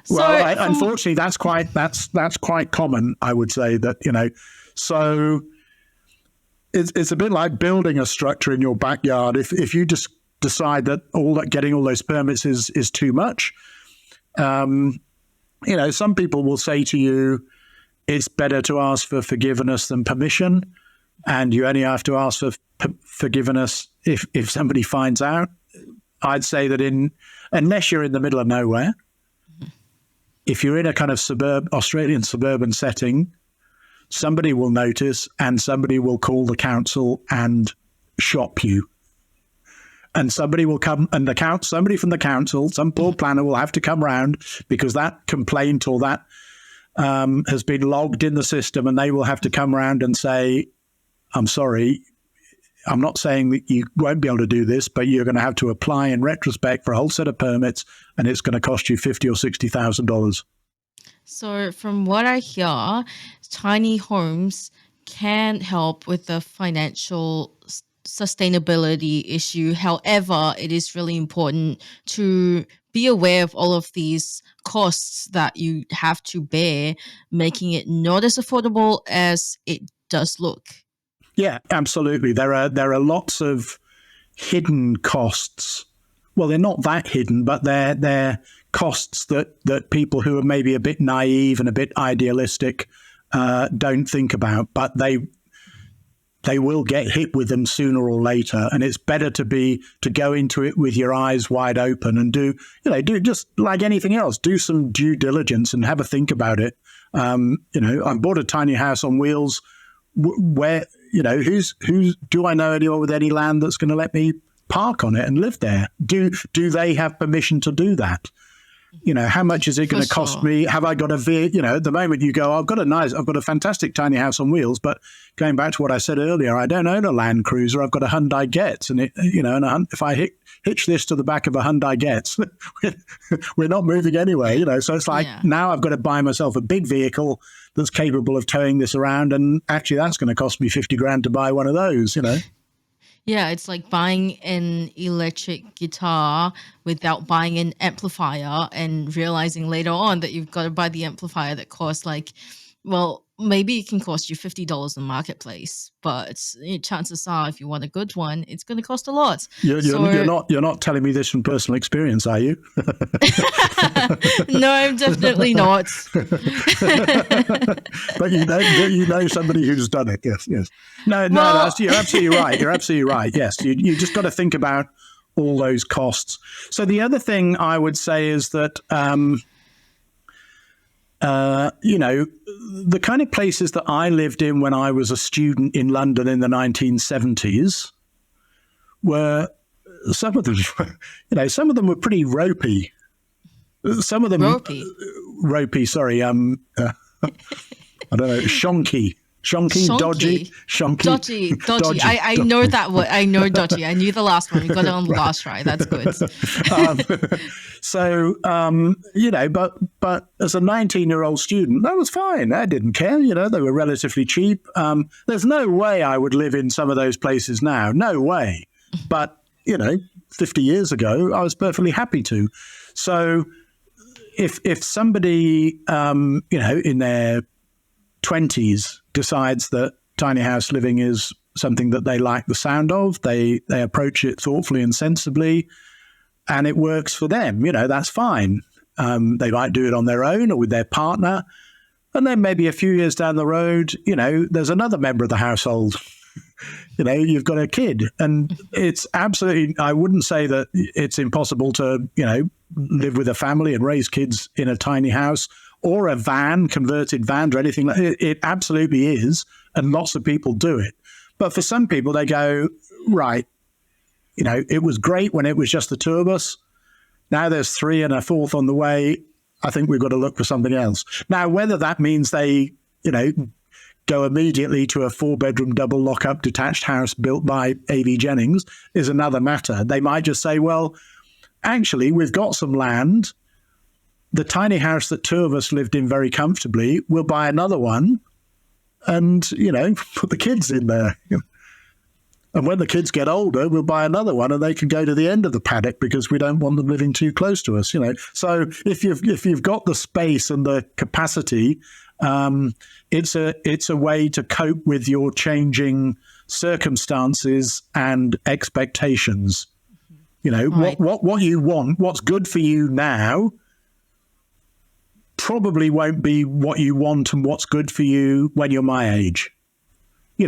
Well, unfortunately, that's quite common. I would say that So it's a bit like building a structure in your backyard. If you just decide that getting all those permits is too much, some people will say to you, it's better to ask for forgiveness than permission, and you only have to ask for forgiveness if somebody finds out. I'd say that unless you're in the middle of nowhere, if you're in a kind of Australian suburban setting, somebody will notice and somebody will call the council and shop you. And somebody will come, and somebody from the council, some poor planner will have to come round because that complaint or that has been logged in the system, and they will have to come round and say, I'm sorry, I'm not saying that you won't be able to do this, but you're going to have to apply in retrospect for a whole set of permits, and it's going to cost you $50,000 or $60,000. So from what I hear, tiny homes can help with the financial sustainability issue. However, it is really important to be aware of all of these costs that you have to bear, making it not as affordable as it does look. Yeah, absolutely. There are lots of hidden costs. Well, they're not that hidden, but they're costs that people who are maybe a bit naive and a bit idealistic don't think about, but they will get hit with them sooner or later. And it's better to go into it with your eyes wide open and do just like anything else, do some due diligence and have a think about it. I bought a tiny house on wheels where, do I know anyone with any land that's going to let me park on it and live there? Do they have permission to do that? How much is it going to cost me? Have I got at the moment you go, I've got a fantastic tiny house on wheels, but going back to what I said earlier, I don't own a Land Cruiser. I've got a Hyundai Getz, and if I hitch this to the back of a Hyundai Getz, we're not moving anywhere, So it's like, now I've got to buy myself a big vehicle that's capable of towing this around, and actually that's going to cost me $50,000 to buy one of those, Yeah, it's like buying an electric guitar without buying an amplifier and realizing later on that you've got to buy the amplifier that costs maybe it can cost you $50 in Marketplace, but chances are if you want a good one, it's going to cost a lot. You're not telling me this from personal experience, are you? No, I'm definitely not. But you know somebody who's done it. Yes. No, you're absolutely right. You're absolutely right. Yes, you just got to think about all those costs. So the other thing I would say is that the kind of places that I lived in when I was a student in London in the 1970s were some of them were pretty ropey. Some of them ropey. Sorry, I don't know, shonky, dodgy. I know that word. I know dodgy. I knew the last one. We got it on the last try. That's good. But as a 19-year-old student, that was fine. I didn't care. They were relatively cheap. There's no way I would live in some of those places now. No way. But 50 years ago, I was perfectly happy to. So if somebody in their 20s decides that tiny house living is something that they like the sound of, they approach it thoughtfully and sensibly, and it works for them, that's fine. They might do it on their own or with their partner. And then maybe a few years down the road, there's another member of the household. You've got a kid, and it's absolutely, I wouldn't say that it's impossible to, live with a family and raise kids in a tiny house or a converted van or anything like that. It absolutely is. And lots of people do it. But for some people, they go, right, it was great when it was just the two of us. Now there's three and a fourth on the way. I think we've got to look for something else. Now, whether that means they, go immediately to a 4-bedroom double lock-up detached house built by A.V. Jennings is another matter. They might just say, well, actually, we've got some land. The tiny house that 2 of us lived in very comfortably, we'll buy another one and, put the kids in there. And when the kids get older, we'll buy another one and they can go to the end of the paddock because we don't want them living too close to us, So if you've got the space and the capacity, it's a way to cope with your changing circumstances and expectations. Right. What you want, what's good for you now, probably won't be what you want and what's good for you when you're my age.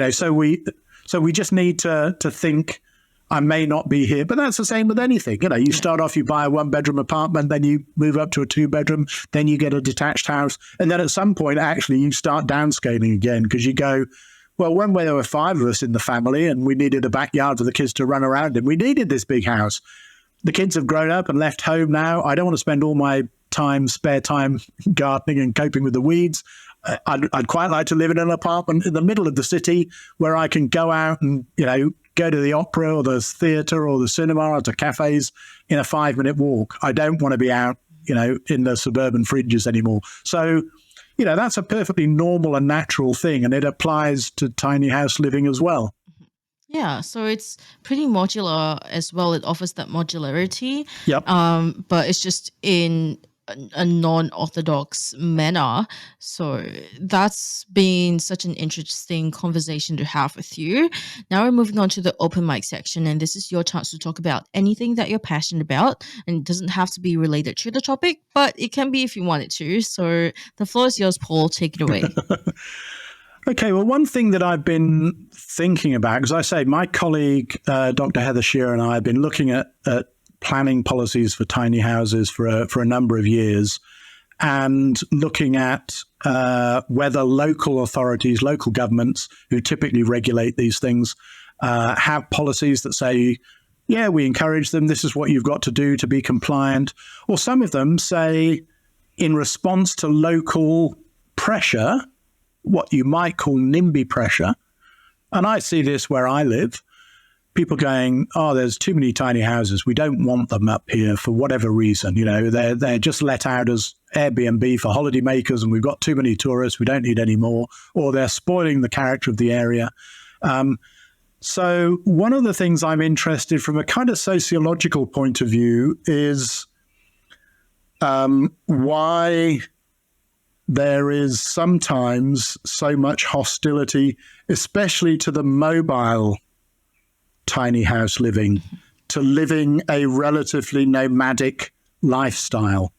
So we just need to think, I may not be here, but that's the same with anything. You start off, you buy a 1-bedroom apartment, then you move up to a 2-bedroom, then you get a detached house. And then at some point, actually, you start downscaling again because you go, well, when there were 5 of us in the family and we needed a backyard for the kids to run around in, we needed this big house. The kids have grown up and left home now. I don't want to spend all my spare time gardening and coping with the weeds. I'd quite like to live in an apartment in the middle of the city where I can go out and, go to the opera or the theatre or the cinema or to cafes in a 5-minute walk. I don't want to be out, in the suburban fringes anymore. So, that's a perfectly normal and natural thing, and it applies to tiny house living as well. Yeah, so it's pretty modular as well. It offers that modularity. Yep. But it's just in a non-orthodox manner. So that's been such an interesting conversation to have with you. Now we're moving on to the open mic section, and this is your chance to talk about anything that you're passionate about, and it doesn't have to be related to the topic, but it can be if you want it to. So the floor is yours, Paul. Take it away. Okay, well, one thing that I've been thinking about, because I say my colleague, Dr. Heather Shearer, and I have been looking at planning policies for tiny houses for a number of years, and looking at whether local authorities, local governments who typically regulate these things, have policies that say, yeah, we encourage them, this is what you've got to do to be compliant. Or some of them say, in response to local pressure, what you might call NIMBY pressure, and I see this where I live, people going, oh, there's too many tiny houses. We don't want them up here for whatever reason. They're just let out as Airbnb for holidaymakers and we've got too many tourists. We don't need any more. Or they're spoiling the character of the area. So one of the things I'm interested from a kind of sociological point of view is why there is sometimes so much hostility, especially to the mobile tiny house living, to living a relatively nomadic lifestyle.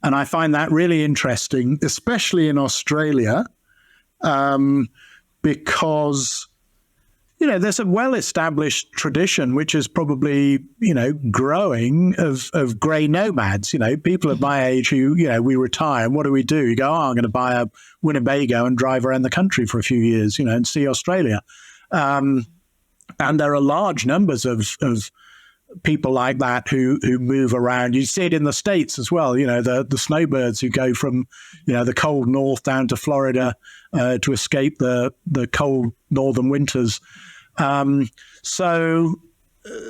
And I find that really interesting, especially in Australia, because, there's a well-established tradition, which is probably, growing of grey nomads, people of my age who, we retire. And what do? You go, I'm going to buy a Winnebago and drive around the country for a few years, and see Australia. And there are large numbers of people like that who move around. You see it in the States as well, the snowbirds who go from, the cold north down to Florida to escape the cold northern winters. So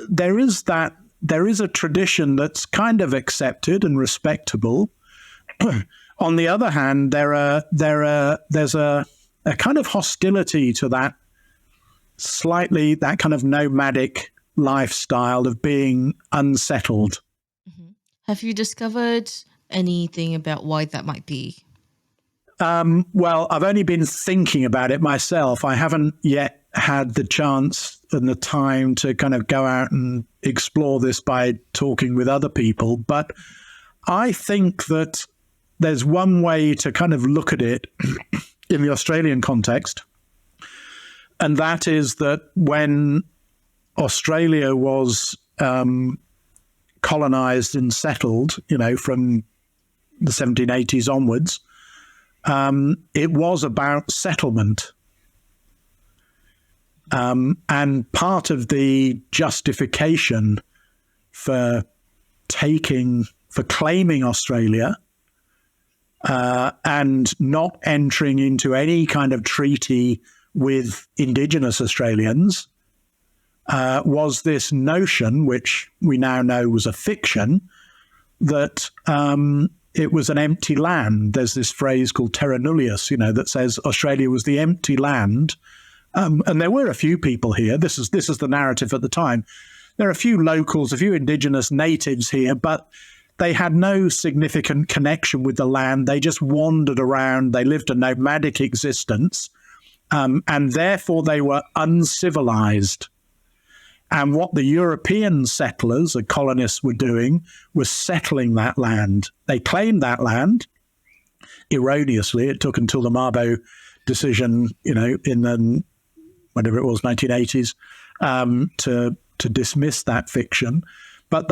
there is a tradition that's kind of accepted and respectable. On the other hand, there's a kind of hostility to that kind of nomadic lifestyle of being unsettled. Mm-hmm. Have you discovered anything about why that might be? Well, I've only been thinking about it myself. I haven't yet had the chance and the time to kind of go out and explore this by talking with other people. But I think that there's one way to kind of look at it in the Australian context. And that is that when Australia was colonized and settled, from the 1780s onwards, it was about settlement. And part of the justification for claiming Australia and not entering into any kind of treaty with Indigenous Australians was this notion, which we now know was a fiction, that it was an empty land. There's this phrase called terra nullius, that says Australia was the empty land. And there were a few people here. This is the narrative at the time. There are a few locals, a few Indigenous natives here, but they had no significant connection with the land. They just wandered around. They lived a nomadic existence, and therefore they were uncivilized. And what the European settlers, the colonists, were doing was settling that land. They claimed that land erroneously. It took until the Mabo decision, in the whatever it was, 1980s, to dismiss that fiction. But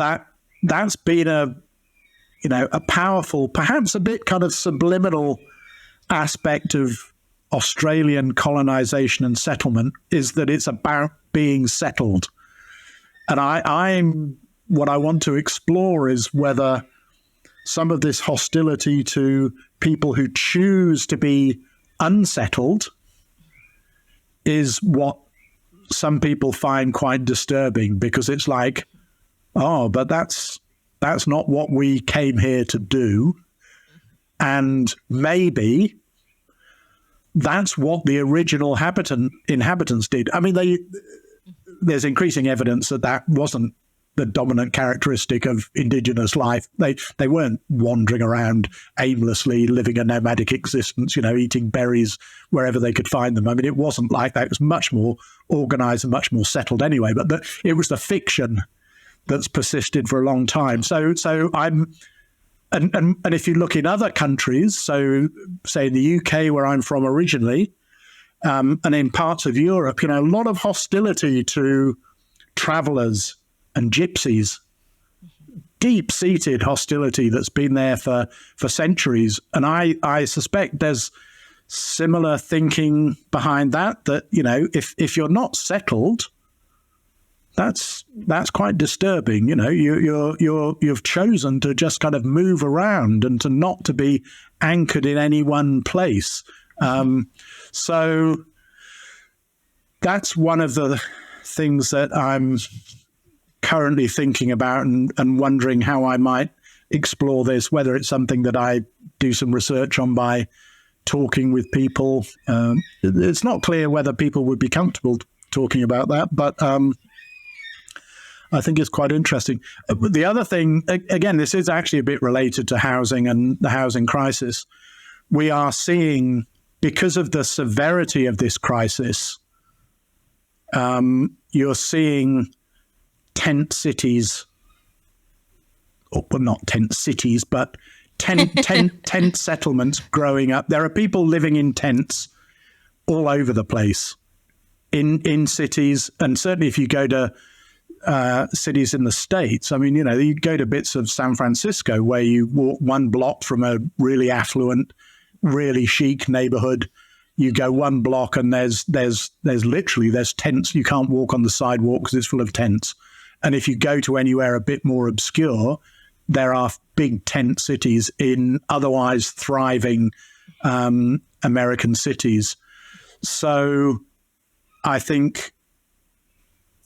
that's been a powerful, perhaps a bit kind of subliminal aspect of Australian colonization and settlement, is that it's about being settled. And what I want to explore is whether some of this hostility to people who choose to be unsettled is what some people find quite disturbing, because it's like, oh, but that's not what we came here to do. And maybe that's what the original inhabitants did. I mean, there's increasing evidence that wasn't the dominant characteristic of Indigenous life. They weren't wandering around aimlessly, living a nomadic existence, eating berries wherever they could find them. I mean, it wasn't like that. It was much more organized and much more settled anyway. But it was the fiction that's persisted for a long time. So I'm, and if you look in other countries, so say in the UK, where I'm from originally, and in parts of Europe, a lot of hostility to travelers and gypsies, deep-seated hostility that's been there for centuries. And I suspect there's similar thinking behind that if you're not settled, that's quite disturbing. You've chosen to just kind of move around and to not to be anchored in any one place. So that's one of the things that I'm currently thinking about and wondering how I might explore this, whether it's something that I do some research on by talking with people. It's not clear whether people would be comfortable talking about that, but I think it's quite interesting. The other thing, again, this is actually a bit related to housing and the housing crisis. We are seeing, because of the severity of this crisis, you're seeing tent cities, or well, not tent cities, but tent settlements growing up. There are people living in tents all over the place in cities, and certainly if you go to cities in the States, I mean, you go to bits of San Francisco where you walk one block from a really affluent, really chic neighborhood. You go one block and there's literally tents. You can't walk on the sidewalk because it's full of tents. And if you go to anywhere a bit more obscure, there are big tent cities in otherwise thriving American cities. So I think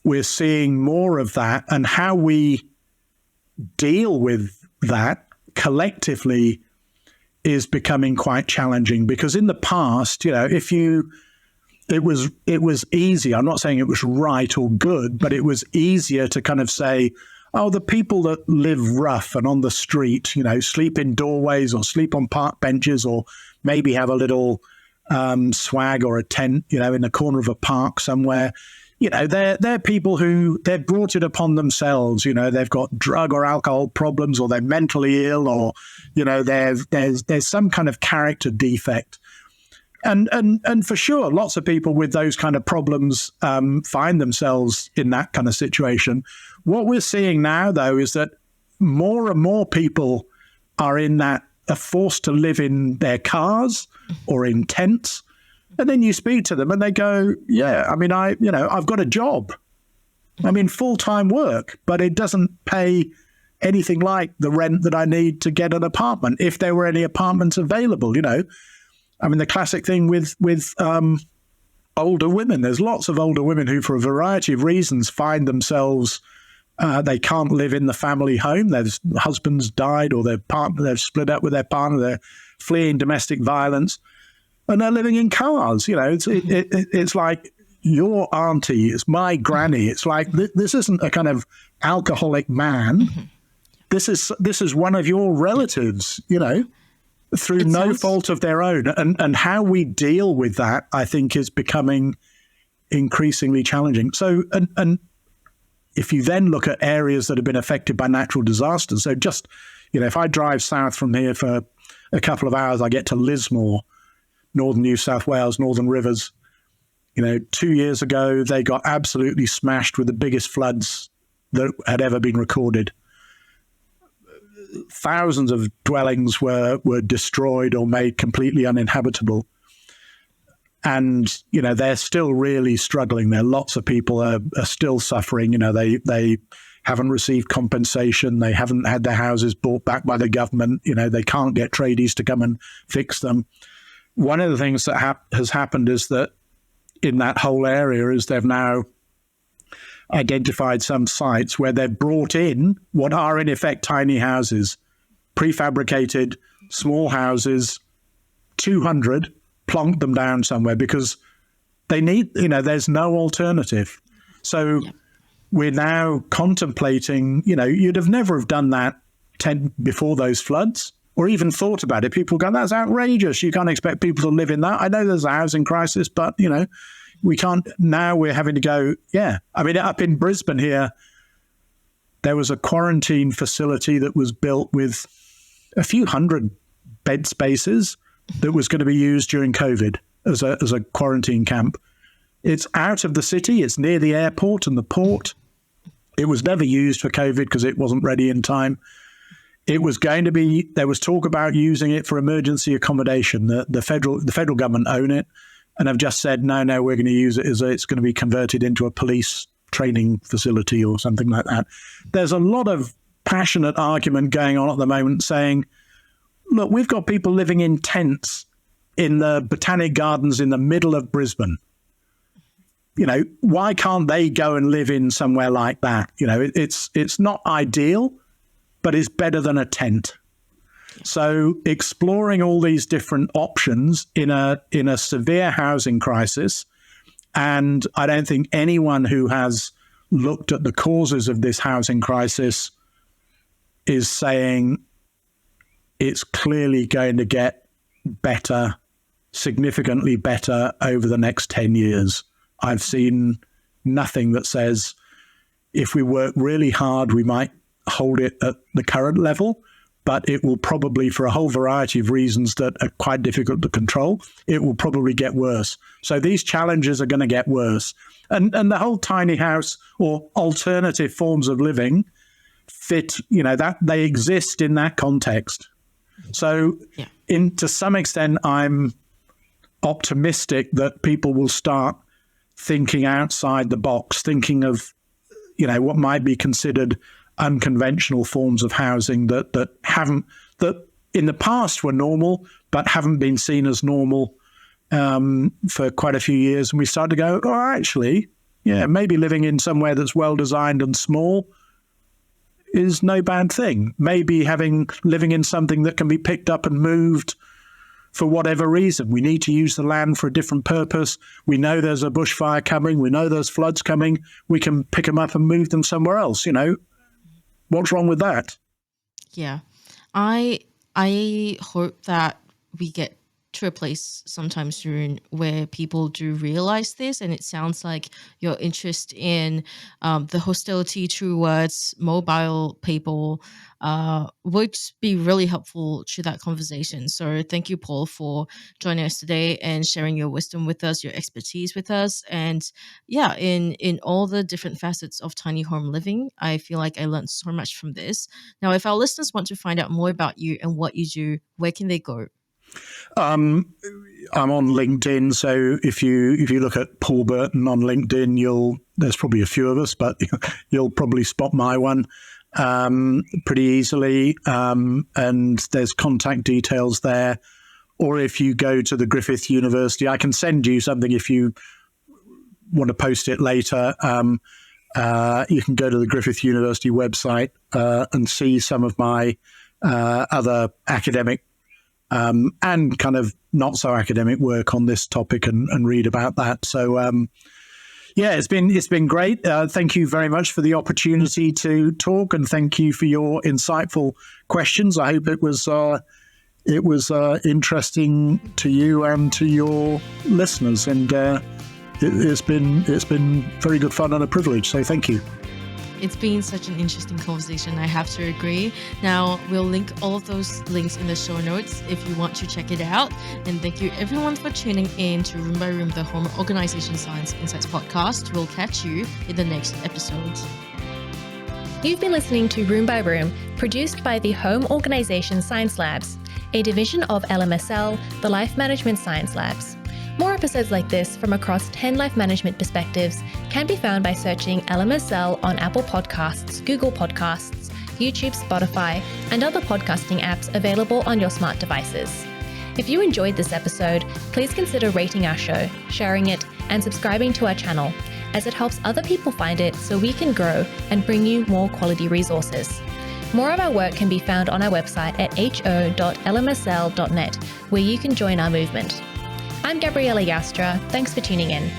we're seeing more of that, and how we deal with that collectively is becoming quite challenging, because in the past, it was easy. I'm not saying it was right or good, but it was easier to kind of say, oh, the people that live rough and on the street, sleep in doorways or sleep on park benches, or maybe have a little swag or a tent, in the corner of a park somewhere. They're people who they've brought it upon themselves. They've got drug or alcohol problems, or they're mentally ill, or there's some kind of character defect. And for sure, lots of people with those kind of problems find themselves in that kind of situation. What we're seeing now, though, is that more and more people are forced to live in their cars or in tents. And then you speak to them and they go, yeah, I mean, I've got a job. I'm in full-time work, but it doesn't pay anything like the rent that I need to get an apartment, if there were any apartments available, I mean, the classic thing with older women, there's lots of older women who, for a variety of reasons, find themselves, they can't live in the family home. Their husband's died, or they've split up with their partner, they're fleeing domestic violence, and they're living in cars. It's like your auntie, it's my granny. It's like, this isn't a kind of alcoholic man. This is one of your relatives, through no fault of their own. And how we deal with that, I think, is becoming increasingly challenging. So, and if you then look at areas that have been affected by natural disasters, so just, if I drive south from here for a couple of hours, I get to Lismore, northern New South Wales, Northern Rivers. 2 years ago, they got absolutely smashed with the biggest floods that had ever been recorded. Thousands of dwellings were destroyed or made completely uninhabitable. And, they're still really struggling there. Lots of people are still suffering. They haven't received compensation. They haven't had their houses bought back by the government. They can't get tradies to come and fix them. One of the things that has happened is that in that whole area is they've now identified some sites where they've brought in what are in effect tiny houses, prefabricated small houses, 200, plonked them down somewhere because they need, there's no alternative. So we're now contemplating, you'd have never have done that before those floods or even thought about it. People go, that's outrageous. You can't expect people to live in that. I know there's a housing crisis, but, we can't. Now we're having to go, I mean, up in Brisbane here, there was a quarantine facility that was built with a few hundred bed spaces that was going to be used during COVID as a quarantine camp. It's out of the city. It's near the airport and the port. It was never used for COVID because it wasn't ready in time. It was going to be, there was talk about using it for emergency accommodation. The federal government own it and have just said, no, we're going to use it as it's going to be converted into a police training facility or something like that. There's a lot of passionate argument going on at the moment saying, look, we've got people living in tents in the Botanic Gardens in the middle of Brisbane. Why can't they go and live in somewhere like that? It's not ideal, but it's better than a tent. So exploring all these different options in a severe housing crisis, and I don't think anyone who has looked at the causes of this housing crisis is saying it's clearly going to get better, significantly better over the next 10 years. I've seen nothing that says if we work really hard, we might hold it at the current level, but it will probably, for a whole variety of reasons that are quite difficult to control, it will probably get worse. So these challenges are going to get worse. And the whole tiny house or alternative forms of living fit, that they exist in that context. So to some extent, I'm optimistic that people will start thinking outside the box, thinking of, what might be considered unconventional forms of housing that in the past were normal, but haven't been seen as normal for quite a few years. And we started to go, actually, maybe living in somewhere that's well designed and small is no bad thing. Maybe living in something that can be picked up and moved for whatever reason. We need to use the land for a different purpose. We know there's a bushfire coming. We know there's floods coming. We can pick them up and move them somewhere else. What's wrong with that? Yeah. I hope that we get to a place sometime soon where people do realize this. And it sounds like your interest in the hostility towards mobile people would be really helpful to that conversation. So thank you, Paul, for joining us today and sharing your wisdom with us, your expertise with us. And in all the different facets of tiny home living, I feel like I learned so much from this. Now, if our listeners want to find out more about you and what you do, where can they go? I'm on LinkedIn, so if you look at Paul Burton on LinkedIn, there's probably a few of us, but you'll probably spot my one. pretty easily, and there's contact details there. Or if you go to the Griffith University, I can send you something if you want to post it later. You can go to the Griffith University website and see some of my other academic and kind of not so academic work on this topic and read about that. So yeah, it's been great. Thank you very much for the opportunity to talk, and thank you for your insightful questions. I hope it was interesting to you and to your listeners, and it's been very good fun and a privilege. So thank you. It's been such an interesting conversation, I have to agree. Now, we'll link all of those links in the show notes if you want to check it out. And thank you everyone for tuning in to Room by Room, the Home Organization Science Insights podcast. We'll catch you in the next episode. You've been listening to Room by Room, produced by the Home Organization Science Labs, a division of LMSL, the Life Management Science Labs. More episodes like this from across 10 life management perspectives can be found by searching LMSL on Apple Podcasts, Google Podcasts, YouTube, Spotify, and other podcasting apps available on your smart devices. If you enjoyed this episode, please consider rating our show, sharing it, and subscribing to our channel, as it helps other people find it so we can grow and bring you more quality resources. More of our work can be found on our website at ho.lmsl.net, where you can join our movement. I'm Gabriella Yastra. Thanks for tuning in.